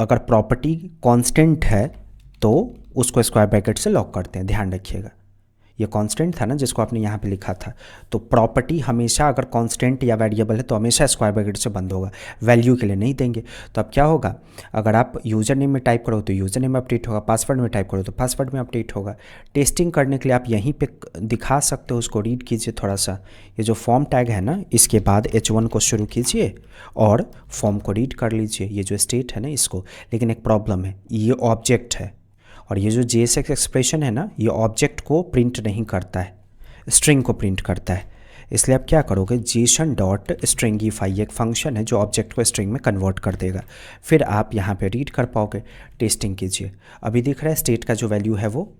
Speaker 1: अगर प्रॉपर्टी कांस्टेंट है तो उसको स्क्वायर ब्रैकेट से लॉक करते हैं, ध्यान रखिएगा। ये कांस्टेंट था ना जिसको आपने यहाँ पे लिखा था, तो प्रॉपर्टी हमेशा अगर कांस्टेंट या वेरिएबल है तो हमेशा स्क्वायर ब्रैकेट से बंद होगा, वैल्यू के लिए नहीं देंगे। तो अब क्या होगा, अगर आप यूज़र नेम में टाइप करो तो यूज़र नेम में अपडेट होगा, पासवर्ड में टाइप करो तो पासवर्ड में अपडेट होगा। टेस्टिंग करने के लिए आप यहीं पे दिखा सकते हो, उसको रीड कीजिए थोड़ा सा। ये जो फॉर्म टैग है ना, इसके बाद H1 को शुरू कीजिए और फॉर्म को रीड कर लीजिए, ये जो स्टेट है ना इसको। लेकिन एक प्रॉब्लम है, ये ऑब्जेक्ट है और ये जो JSX एक्सप्रेशन है ना, ये ऑब्जेक्ट को प्रिंट नहीं करता है, स्ट्रिंग को प्रिंट करता है। इसलिए आप क्या करोगे, जेसन डॉट स्ट्रिंगीफाई एक फंक्शन है जो ऑब्जेक्ट को स्ट्रिंग में कन्वर्ट कर देगा, फिर आप यहाँ पे रीड कर पाओगे। टेस्टिंग कीजिए, अभी दिख रहा है स्टेट का जो वैल्यू है वो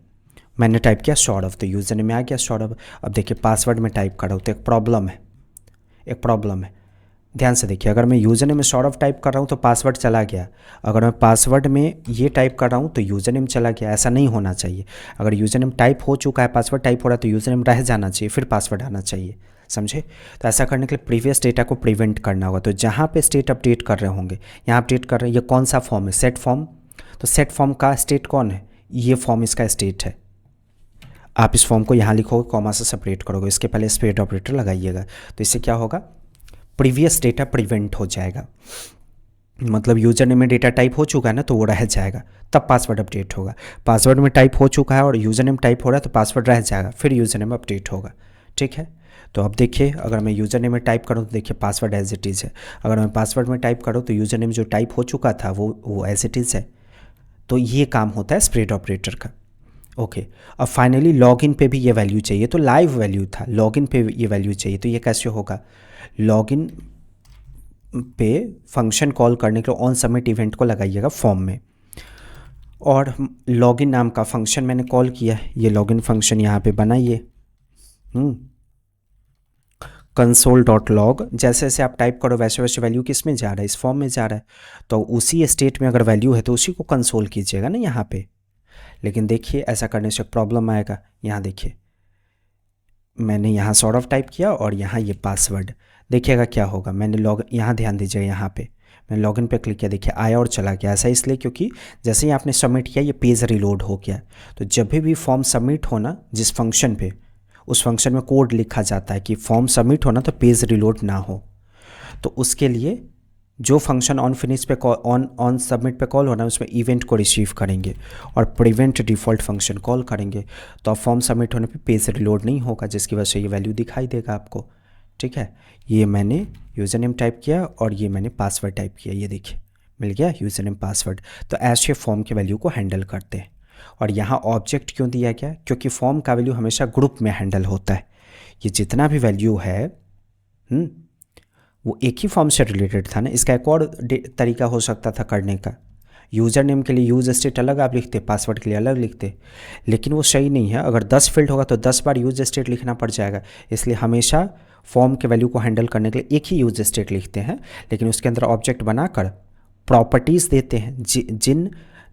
Speaker 1: मैंने टाइप किया सौरभ, तो यूज़र नेम में आ गया सौरभ। अब देखिए पासवर्ड में टाइप कर रहा हूँ तो एक प्रॉब्लम है, एक प्रॉब्लम है। ध्यान से देखिए, अगर मैं यूज़र नेम में सौरभ टाइप कर रहा हूँ तो पासवर्ड चला गया, अगर मैं पासवर्ड में ये टाइप कर रहा हूँ तो यूज़र नेम चला गया। ऐसा नहीं होना चाहिए। अगर यूज़र नेम टाइप हो चुका है, पासवर्ड टाइप हो रहा है तो यूज़र नेम रह जाना चाहिए, फिर पासवर्ड आना चाहिए, समझे। तो ऐसा करने के लिए प्रीवियस डेटा को प्रिवेंट करना होगा। तो जहाँ पे स्टेट अपडेट कर रहे होंगे, यहाँ अपडेट कर रहे हैं, ये कौन सा फॉर्म है, सेट फॉर्म। तो सेट फॉर्म का स्टेट कौन है, ये फॉर्म इसका स्टेट है। आप इस फॉर्म को यहाँ लिखोगे, कॉमा से सेपरेट करोगे, इसके पहले स्पेस ऑपरेटर लगाइएगा। तो इससे क्या होगा, प्रीवियस डेटा प्रिवेंट हो जाएगा। मतलब यूज़र नेम में डेटा टाइप हो चुका है ना तो वो रह जाएगा, तब पासवर्ड अपडेट होगा। पासवर्ड में टाइप हो चुका है और यूज़र नेम टाइप हो रहा है तो पासवर्ड रह जाएगा, फिर यूज़र नेम अपडेट होगा। ठीक है, तो अब देखिए अगर मैं यूज़र नेम में टाइप करूँ तो देखिए पासवर्ड एज इट इज़ है। अगर मैं पासवर्ड में टाइप करूँ तो यूज़र नेम जो टाइप हो चुका था वो एज इट इज़ है। तो ये काम होता है स्प्रेड ऑपरेटर का। ओके, अब फाइनली लॉगिन पे भी ये वैल्यू चाहिए, तो लाइव वैल्यू था, लॉगिन पे ये वैल्यू चाहिए। तो ये कैसे होगा, लॉगिन पे फंक्शन कॉल करने के लिए ऑन सबमिट इवेंट को लगाइएगा फॉर्म में, और लॉगिन नाम का फंक्शन मैंने कॉल किया है, ये लॉगिन फंक्शन यहाँ पे बनाइए। कंसोल डॉट लॉग, जैसे जैसे आप टाइप करो वैसे वैसे वैल्यू किस में जा रहा है, इस फॉर्म में जा रहा है। तो उसी स्टेट में अगर वैल्यू है तो उसी को कंसोल कीजिएगा ना यहाँ पे। लेकिन देखिए ऐसा करने से प्रॉब्लम आएगा। यहाँ देखिए मैंने यहाँ सॉर्ट ऑफ टाइप किया और यहाँ ये पासवर्ड, देखिएगा क्या होगा। मैंने यहाँ ध्यान दीजिएगा, यहाँ पे मैंने लॉगिन पे क्लिक किया, देखिए आया और चला गया। ऐसा इसलिए क्योंकि जैसे ही आपने सबमिट किया ये पेज रिलोड हो गया। तो जब भी फॉर्म सबमिट होना जिस फंक्शन पे, उस फंक्शन में कोड लिखा जाता है कि फॉर्म सबमिट होना तो पेज रिलोड ना हो। तो उसके लिए जो फंक्शन ऑन फिनिश पे कॉल ऑन सबमिट पे कॉल होना है उसमें इवेंट को रिसीव करेंगे और प्रिवेंट डिफ़ॉल्ट फंक्शन कॉल करेंगे। तो अब फॉर्म सबमिट होने पे पेज रिलोड नहीं होगा, जिसकी वजह से ये वैल्यू दिखाई देगा आपको। ठीक है, ये मैंने यूज़र नेम टाइप किया और ये मैंने पासवर्ड टाइप किया, ये देखिए मिल गया यूज़र नेम पासवर्ड। तो ऐसे फॉर्म के वैल्यू को हैंडल करते हैं। और यहाँ ऑब्जेक्ट क्यों दिया गया? क्योंकि फॉर्म का वैल्यू हमेशा ग्रुप में हैंडल होता है। ये जितना भी वैल्यू है वो एक ही फॉर्म से रिलेटेड था ना। इसका एक और तरीका हो सकता था करने का, यूज़र नेम के लिए यूज़ स्टेट अलग आप लिखते, पासवर्ड के लिए अलग लिखते, लेकिन वो सही नहीं है। अगर 10 फील्ड होगा तो 10 बार यूज़ स्टेट लिखना पड़ जाएगा। इसलिए हमेशा फॉर्म के वैल्यू को हैंडल करने के लिए एक ही यूज़ स्टेट लिखते हैं, लेकिन उसके अंदर ऑब्जेक्ट बनाकर प्रॉपर्टीज़ देते हैं।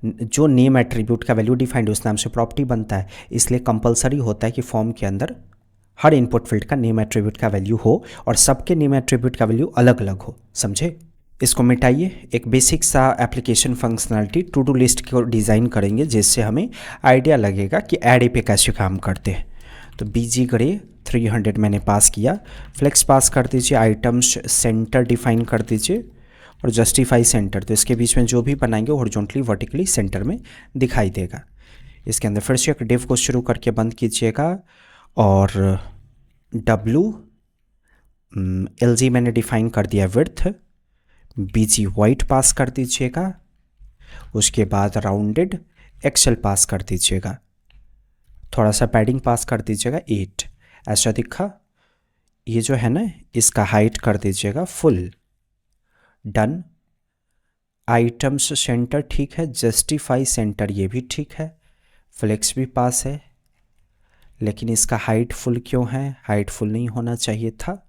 Speaker 1: जो नेम एट्रीब्यूट का वैल्यू डिफाइंड उस नाम से प्रॉपर्टी बनता है। इसलिए कंपलसरी होता है कि फॉर्म के अंदर हर इनपुट फील्ड का नेम एट्रीब्यूट का वैल्यू हो और सबके नेम एट्रीब्यूट का वैल्यू अलग अलग हो। समझे? इसको मिटाइए। एक बेसिक सा application functionality to do list को डिज़ाइन करेंगे, जिससे हमें आइडिया लगेगा कि एडे पे कैसे काम करते हैं। तो बीजी ग्रे 300 मैंने पास किया, फ्लेक्स पास कर दीजिए, आइटम्स सेंटर डिफाइन कर दीजिए और जस्टिफाई सेंटर। तो इसके बीच में जो भी बनाएंगे हॉरिजॉन्टली वर्टिकली सेंटर में दिखाई देगा। इसके अंदर फिर से एक डिव को शुरू करके बंद कीजिएगा और W LG मैंने डिफाइन कर दिया विड्थ, BG वाइट पास कर दीजिएगा। उसके बाद राउंडेड एक्सेल पास कर दीजिएगा, थोड़ा सा पैडिंग पास कर दीजिएगा 8। ऐसा दिखा? ये जो है ना इसका हाइट कर दीजिएगा फुल। डन। आइटम्स सेंटर ठीक है, जस्टिफाई सेंटर ये भी ठीक है, फ्लेक्स भी पास है, लेकिन इसका हाइट फुल क्यों है? हाइट फुल नहीं होना चाहिए था।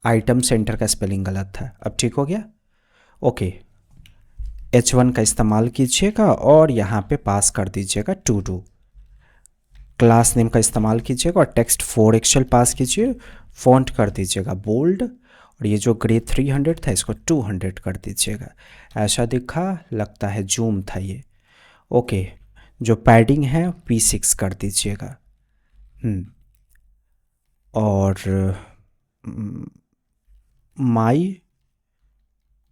Speaker 1: आइटम सेंटर का स्पेलिंग गलत था, अब ठीक हो गया। ओके, H1 का इस्तेमाल कीजिएगा और यहाँ पे पास कर दीजिएगा टू डू। क्लास नेम का इस्तेमाल कीजिएगा और टेक्स्ट 4 एक्सेल पास कीजिए, फॉन्ट कर दीजिएगा बोल्ड और ये जो ग्रे 300 था इसको 200 कर दीजिएगा। ऐसा दिखा? लगता है जूम था ये। ओके, जो पैडिंग है P6 कर दीजिएगा। और माई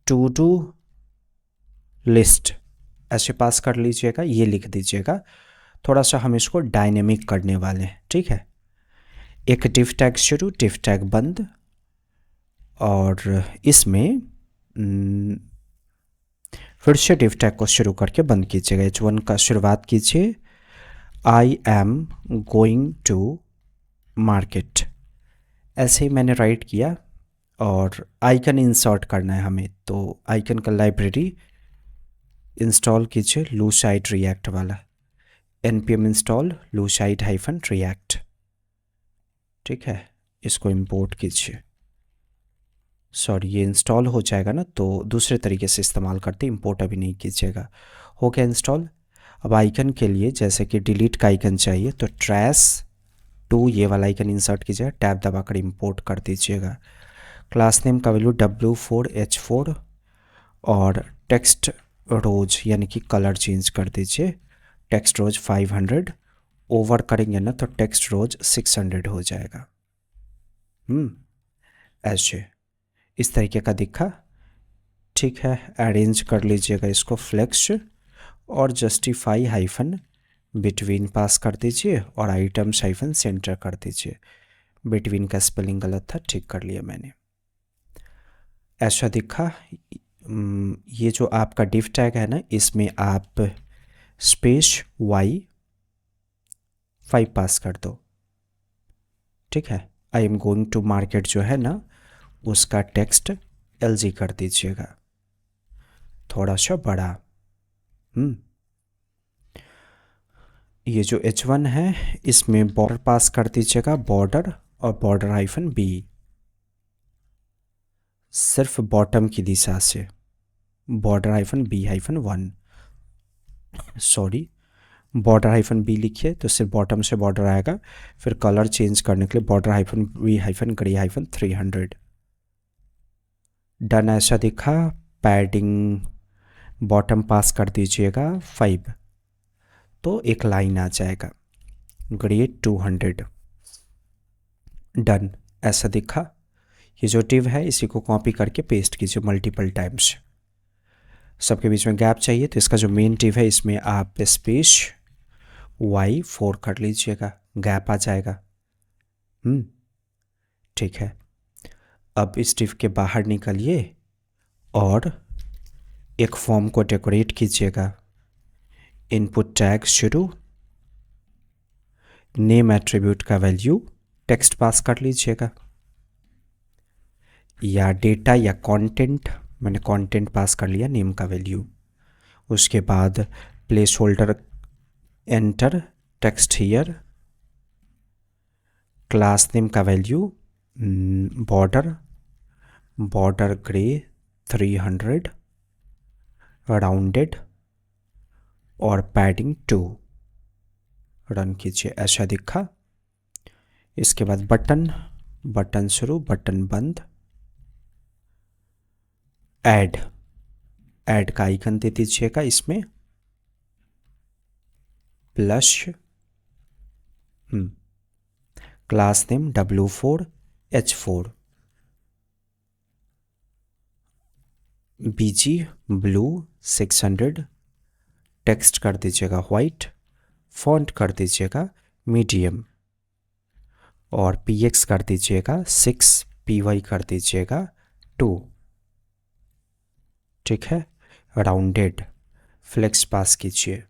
Speaker 1: टू डू लिस्ट ऐसे पास कर लीजिएगा, ये लिख दीजिएगा। थोड़ा सा हम इसको डायनेमिक करने वाले हैं, ठीक है। एक डिव टैग शुरू, डिव टैग बंद और इसमें फिर से डिव टैग को शुरू करके बंद कीजिएगा। H1 का शुरुआत कीजिए, I am going to market. ऐसे ही मैंने राइट किया और आइकन इंसर्ट करना है हमें, तो आइकन का लाइब्रेरी इंस्टॉल कीजिए लूसाइड रिएक्ट वाला, npm इंस्टॉल लूसाइड -react। ठीक है, इसको इंपोर्ट कीजिए। सॉरी, ये इंस्टॉल हो जाएगा ना तो दूसरे तरीके से इस्तेमाल करते, इंपोर्ट अभी नहीं कीजिएगा। हो गया इंस्टॉल। अब आइकन के लिए जैसे कि डिलीट का आइकन चाहिए तो ट्रेस टू ये वाला आइकन इंसर्ट कीजिएगा, टैब दबाकर इंपोर्ट कर दीजिएगा। क्लास नेम का वैल्यू W4H4 और टेक्स्ट रोज यानी कि कलर चेंज कर दीजिए, टेक्स्ट रोज 500। ओवर करेंगे ना तो टेक्स्ट रोज 600 हो जाएगा। ऐसे इस तरीके का दिखा, ठीक है। अरेंज कर लीजिएगा इसको फ्लेक्स और जस्टिफाई हाइफन बिटवीन पास कर दीजिए और आइटम्स हाइफन सेंटर कर दीजिए। बिटवीन का स्पेलिंग गलत था, ठीक कर लिया मैंने। ऐसा दिखा। ये जो आपका डिव टैग है ना इसमें आप स्पेस Y5 पास कर दो, ठीक है। I am going to market जो है ना उसका टेक्स्ट LG कर दीजिएगा, थोड़ा सा बड़ा। ये जो H1 है इसमें बॉर्डर पास कर दीजिएगा, बॉर्डर और बॉर्डर -B, सिर्फ बॉटम की दिशा से, border -B-1। Sorry, border -B लिखिए तो सिर्फ बॉटम से बॉर्डर आएगा। फिर कलर चेंज करने के लिए बॉर्डर -B-ग्रे-300। डन। ऐसा दिखा। पैडिंग बॉटम पास कर दीजिएगा 5 तो एक लाइन आ जाएगा, ग्रे 200। डन। ऐसा दिखा। ये जो div है इसी को कॉपी करके पेस्ट कीजिए मल्टीपल टाइम्स। सबके बीच में गैप चाहिए तो इसका जो मेन div है इसमें आप स्पेस y4 कर लीजिएगा, गैप आ जाएगा। ठीक है। अब इस div के बाहर निकलिए और एक फॉर्म को डेकोरेट कीजिएगा। इनपुट टैग शुरू, नेम एट्रीब्यूट का वैल्यू टेक्स्ट पास कर लीजिएगा, या डेटा या कंटेंट, मैंने कंटेंट पास कर लिया, नेम का वैल्यू। उसके बाद place holder enter text here, class name का वैल्यू बॉर्डर ग्रे 300 राउंडेड और पैडिंग 2। रन कीजिए, ऐसा दिखा। इसके बाद बटन शुरू, बटन बंद। ऐड का आइकन दे दीजिएगा इसमें plus, class name W4H4, BG blue 600, text कर दीजिएगा वाइट, फॉन्ट कर दीजिएगा मीडियम और PX कर दीजिएगा 6, PY कर दीजिएगा 2। ठीक है। राउंडेड फ्लेक्स पास कीजिए।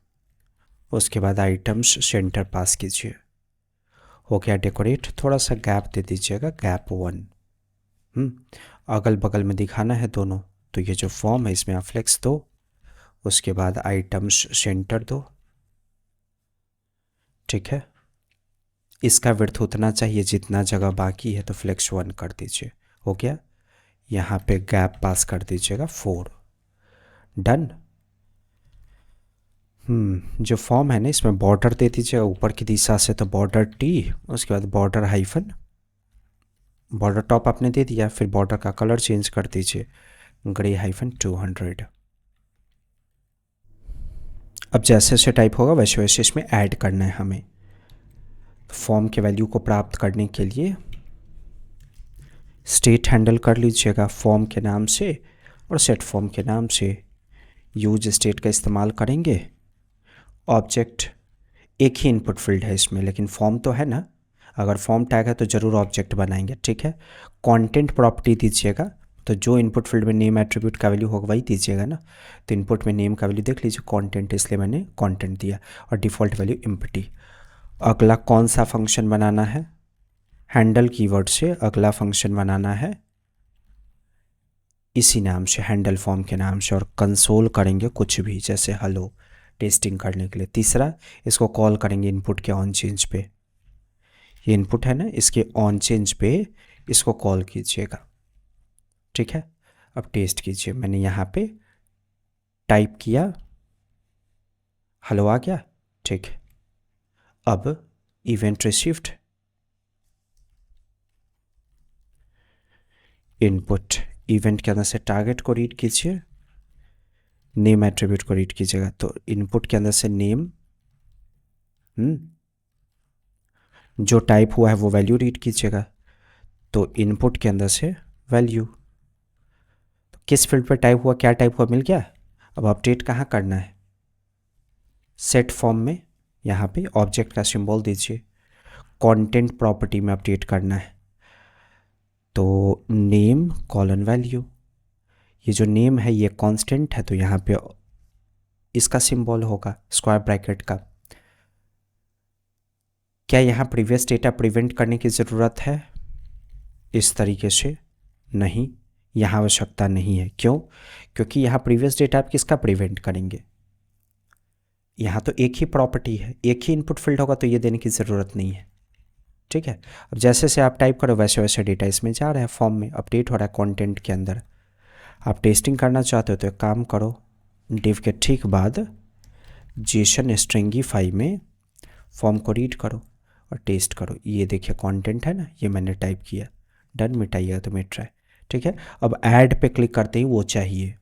Speaker 1: उसके बाद आइटम्स सेंटर पास कीजिए। हो गया डेकोरेट। थोड़ा सा गैप दे दीजिएगा, गैप 1। अगल बगल में दिखाना है दोनों, तो ये जो फॉर्म है इसमें आप फ्लेक्स दो। उसके बाद आइटम्स सेंटर दो। ठीक है। इसका विड्थ उतना चाहिए जितना जगह बाकी है, तो फ्लेक्स 1 कर दीजिए। हो गया। यहाँ पे गैप पास कर दीजिएगा 4। डन। जो फॉर्म है ना इसमें बॉर्डर दे दीजिएगा ऊपर की दिशा से, तो बॉर्डर T, उसके बाद बॉर्डर हाइफन, बॉर्डर टॉप आपने दे दिया, फिर बॉर्डर का कलर चेंज कर दीजिए ग्रे हाइफन 200। अब जैसे जैसे टाइप होगा वैसे वैसे इसमें ऐड करना है हमें। फॉर्म के वैल्यू को प्राप्त करने के लिए स्टेट हैंडल कर लीजिएगा फॉर्म के नाम से और सेट फॉर्म के नाम से। यूज स्टेट का इस्तेमाल करेंगे। ऑब्जेक्ट एक ही इनपुट फील्ड है इसमें, लेकिन फॉर्म तो है ना, अगर फॉर्म टैग है तो ज़रूर ऑब्जेक्ट बनाएंगे। ठीक है। कंटेंट प्रॉपर्टी दीजिएगा, तो जो इनपुट फील्ड में नेम एट्रीब्यूट का वैल्यू होगा वही दीजिएगा ना। तो इनपुट में नेम का वैल्यू देख लीजिए कंटेंट, इसलिए मैंने कंटेंट दिया और डिफ़ॉल्ट वैल्यू एम्प्टी। अगला कौन सा फंक्शन बनाना है? हैंडल कीवर्ड से अगला फंक्शन बनाना है इसी नाम से, हैंडल फॉर्म के नाम से, और कंसोल करेंगे कुछ भी, जैसे हेलो टेस्टिंग करने के लिए। तीसरा, इसको कॉल करेंगे इनपुट के ऑन चेंज पे। ये इनपुट है ना, इसके ऑन चेंज पे इसको कॉल कीजिएगा। ठीक है। अब टेस्ट कीजिए। मैंने यहाँ पे टाइप किया, हेलो आ गया। ठीक है। अब इवेंट रिसीव्ड, इनपुट इवेंट के अंदर से टारगेट को रीड कीजिए, नेम एट्रीब्यूट को रीड कीजिएगा। तो इनपुट के अंदर से नेम, जो टाइप हुआ है वो वैल्यू रीड कीजिएगा। तो इनपुट के अंदर से वैल्यू, तो किस फील्ड पर टाइप हुआ, क्या टाइप हुआ, मिल गया। अब अपडेट कहाँ करना है? सेट फॉर्म में, यहाँ पे ऑब्जेक्ट का सिंबल दीजिए। कंटेंट प्रॉपर्टी में अपडेट करना है, तो नेम कॉलन वैल्यू। ये जो नेम है ये कांस्टेंट है, तो यहाँ पे इसका सिंबल होगा स्क्वायर ब्रैकेट का। क्या यहाँ प्रीवियस डेटा प्रिवेंट करने की ज़रूरत है? इस तरीके से नहीं, यहाँ आवश्यकता नहीं है। क्यों? क्योंकि यहाँ प्रीवियस डेटा आप किसका प्रिवेंट करेंगे? यहाँ तो एक ही प्रॉपर्टी है, एक ही इनपुट फील्ड होगा, तो ये देने की ज़रूरत नहीं है। ठीक है। अब जैसे से आप टाइप करो वैसे वैसे डेटा इसमें जा रहा है, फॉर्म में अपडेट हो रहा है कंटेंट के अंदर। आप टेस्टिंग करना चाहते हो तो एक काम करो, डिव के ठीक बाद जेसन स्ट्रिंगीफाई में फॉर्म को रीड करो और टेस्ट करो। ये देखिए कंटेंट है ना, ये मैंने टाइप किया। डन, मिटाइएगा तो मिट रहा है। ठीक है। अब ऐड पे क्लिक करते ही वो चाहिए,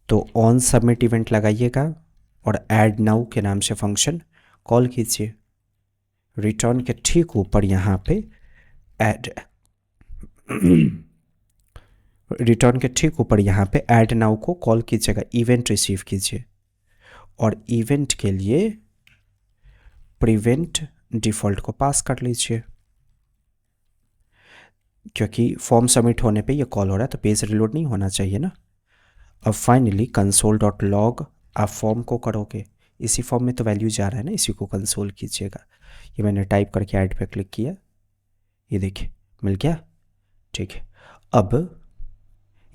Speaker 1: तो ऑन सबमिट इवेंट लगाइएगा और ऐड नाउ के नाम से फंक्शन कॉल कीजिए। रिटर्न के ठीक ऊपर यहाँ पे ऐड, रिटर्न के ठीक ऊपर यहाँ पे ऐड नाउ को कॉल कीजिएगा, इवेंट रिसीव कीजिए और इवेंट के लिए प्रिवेंट डिफ़ॉल्ट को पास कर लीजिए, क्योंकि फॉर्म सबमिट होने पे ये कॉल हो रहा है तो पेज रिलोड नहीं होना चाहिए ना। अब फाइनली console.log आप फॉर्म को करोगे, इसी फॉर्म में तो वैल्यू जा रहा है ना, इसी को कंसोल कीजिएगा। ये मैंने टाइप करके ऐड पे क्लिक किया, ये देखिए मिल गया। ठीक है, अब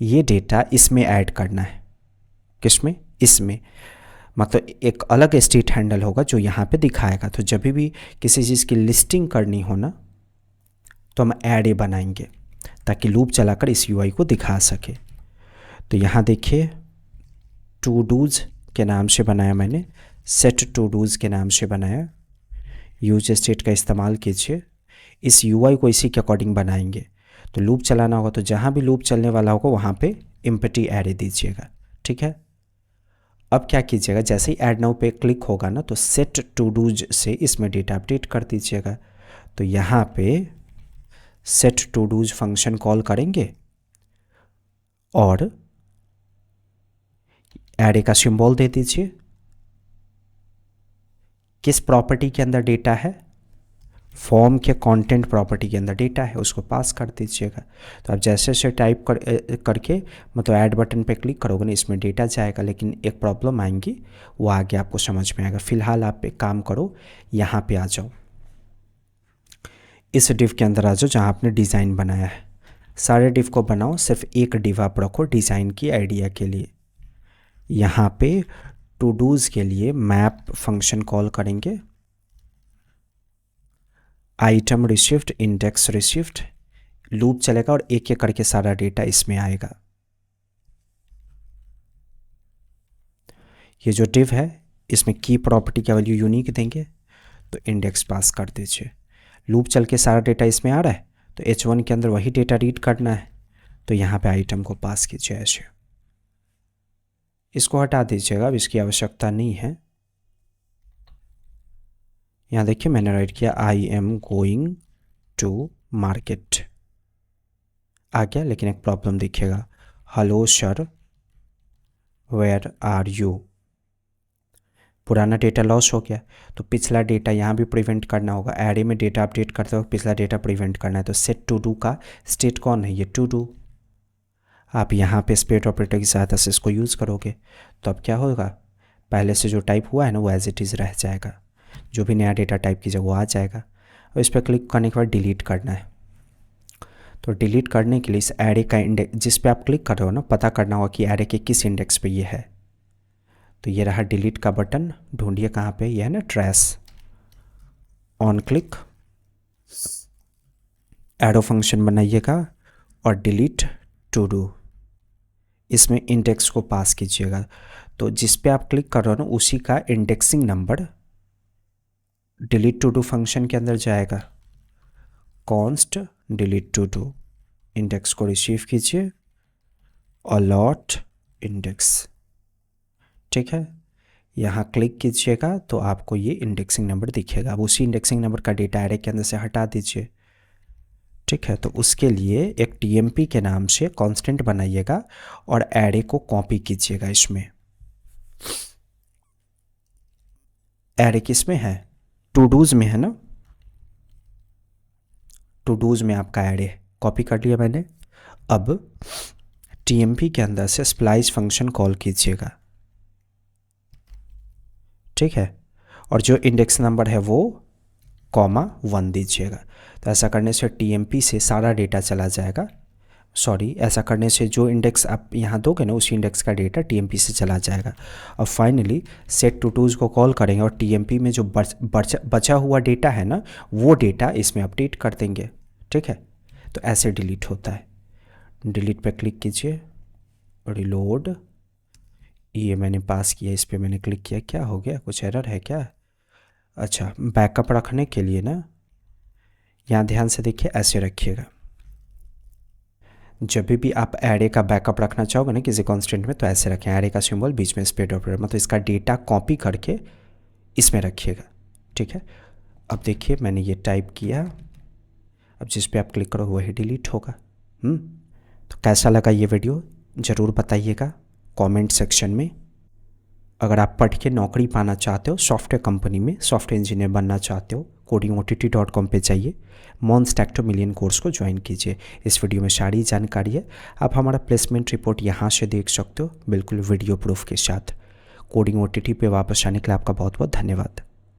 Speaker 1: ये डेटा इसमें ऐड करना है। किसमें? इसमें, मतलब एक अलग स्टेट हैंडल होगा जो यहाँ पे दिखाएगा। तो जब भी किसी चीज़ की लिस्टिंग करनी हो ना तो हम ऐड बनाएंगे ताकि लूप चलाकर इस यूआई को दिखा सके। तो यहाँ देखिए टू डूज के नाम से बनाया मैंने, सेट टू डूज के नाम से बनाया। यूज स्टेट का इस्तेमाल कीजिए, इस यूआई को इसी के अकॉर्डिंग बनाएंगे। तो लूप चलाना होगा तो जहाँ भी लूप चलने वाला होगा वहाँ पे एम्प्टी एरे दीजिएगा। ठीक है, अब क्या कीजिएगा, जैसे ही ऐड नाउ पे क्लिक होगा ना तो सेट टू डूज से इसमें डेटा अपडेट कर दीजिएगा। तो यहाँ पे set to dos function call करेंगे और एरे का सिंबल दे दीजिए। किस प्रॉपर्टी के अंदर डेटा है? फॉर्म के कंटेंट प्रॉपर्टी के अंदर डेटा है, उसको पास कर दीजिएगा। तो आप जैसे जैसे टाइप करके मतलब ऐड बटन पे क्लिक करोगे ना इसमें डेटा जाएगा, लेकिन एक प्रॉब्लम आएंगी, वो आगे आपको समझ में आएगा। फिलहाल आप एक काम करो, यहाँ पे आ जाओ, इस डिव के अंदर आ जाओ जहाँ आपने डिज़ाइन बनाया है। सारे डिव को बनाओ, सिर्फ एक डिव आप रखो डिज़ाइन की आइडिया के लिए। यहाँ पे टू डूज के लिए मैप फंक्शन कॉल करेंगे, item received, index received, loop चलेगा और एक एक करके सारा डेटा इसमें आएगा। ये जो डिव है इसमें की प्रॉपर्टी का वैल्यू यूनिक देंगे तो इंडेक्स पास कर दीजिए। लूप चल के सारा डेटा इसमें आ रहा है तो H1 के अंदर वही डेटा रीड करना है, तो यहाँ पे आइटम को पास कीजिए ऐसे। इसको हटा दीजिएगा, अब इसकी आवश्यकता नहीं है। यहाँ देखिए मैंने राइट किया I am going to market, आ गया। लेकिन एक प्रॉब्लम देखिएगा, hello sir where are you, पुराना डेटा लॉस हो गया तो पिछला डेटा यहाँ भी प्रिवेंट करना होगा। एरे में डेटा अपडेट करते वक्त पिछला डेटा प्रिवेंट करना है, तो सेट टू डू का स्टेट कौन है? ये टू डू। आप यहाँ पे स्पेट ऑपरेटर की सहायता से इसको यूज़ करोगे तो अब क्या होगा, पहले से जो टाइप हुआ है ना वो एज इट इज़ रह जाएगा, जो भी नया डेटा टाइप कीजिए वो आ जाएगा। और इस पर क्लिक करने के बाद डिलीट करना है। तो डिलीट करने के लिए इस एरे का इंडेक्स जिस पे आप क्लिक कर रहे हो ना, पता करना होगा कि एरे के किस इंडेक्स पे ये है। तो ये रहा डिलीट का बटन, ढूंढिए कहाँ पे, ये है ना trace, on click, arrow function बनाइएगा और डिलीट टू डू, इसमें इंडेक्स को पास कीजिएगा। तो जिस पे आप क्लिक कर रहे हो ना उसी का indexing number delete to do function के अंदर जाएगा। Const delete to do, index को रिसीव कीजिए, अलॉट इंडेक्स। ठीक है, यहाँ क्लिक कीजिएगा तो आपको ये इंडेक्सिंग नंबर दिखेगा। अब उसी इंडेक्सिंग नंबर का डेटा एरे के अंदर से हटा दीजिए। ठीक है, तो उसके लिए एक टीएमपी के नाम से कांस्टेंट बनाइएगा और एरे को कॉपी कीजिएगा। इसमें एरे किस में है? टू डूज में है ना, टू डूज में आपका एरे कॉपी कर लिया मैंने। अब टीएमपी के अंदर से स्प्लाइस फंक्शन कॉल कीजिएगा। ठीक है, और जो इंडेक्स नंबर है वो (1) दीजिएगा। तो ऐसा करने से टीएमपी से सारा डेटा चला जाएगा। सॉरी, ऐसा करने से जो इंडेक्स आप यहाँ दोगे ना उसी इंडेक्स का डेटा टीएमपी से चला जाएगा। और फाइनली सेट टू डूज को कॉल करेंगे और टीएमपी में जो बचा हुआ डेटा है ना वो डेटा इसमें अपडेट कर देंगे। ठीक है, तो ऐसे डिलीट होता है। डिलीट पे क्लिक कीजिए, रिलोड, ये मैंने पास किया, इस पर मैंने क्लिक किया, क्या हो गया, कुछ एरर है क्या? अच्छा, बैकअप रखने के लिए ना यहाँ ध्यान से देखिए, ऐसे रखिएगा। जब भी आप एरे का बैकअप रखना चाहोगे ना किसी कांस्टेंट में तो ऐसे रखें, एरे का सिंबल बीच में स्पेट ऑपरेटर, मतलब इसका डेटा कॉपी करके इसमें रखिएगा। ठीक है, अब देखिए मैंने ये टाइप किया, अब जिस पे आप क्लिक करो वही डिलीट होगा। तो कैसा लगा ये वीडियो ज़रूर बताइएगा कमेंट सेक्शन में। अगर आप पढ़ के नौकरी पाना चाहते हो, सॉफ्टवेयर कंपनी में सॉफ्टवेयर इंजीनियर बनना चाहते हो, codingott.com पे जाइए, मॉन्स्टैक टू मिलियन कोर्स को ज्वाइन कीजिए। इस वीडियो में सारी जानकारी है। आप हमारा प्लेसमेंट रिपोर्ट यहाँ से देख सकते हो, बिल्कुल वीडियो प्रूफ के साथ। कोडिंग OTT पे वापस आने के लिए आपका बहुत बहुत धन्यवाद।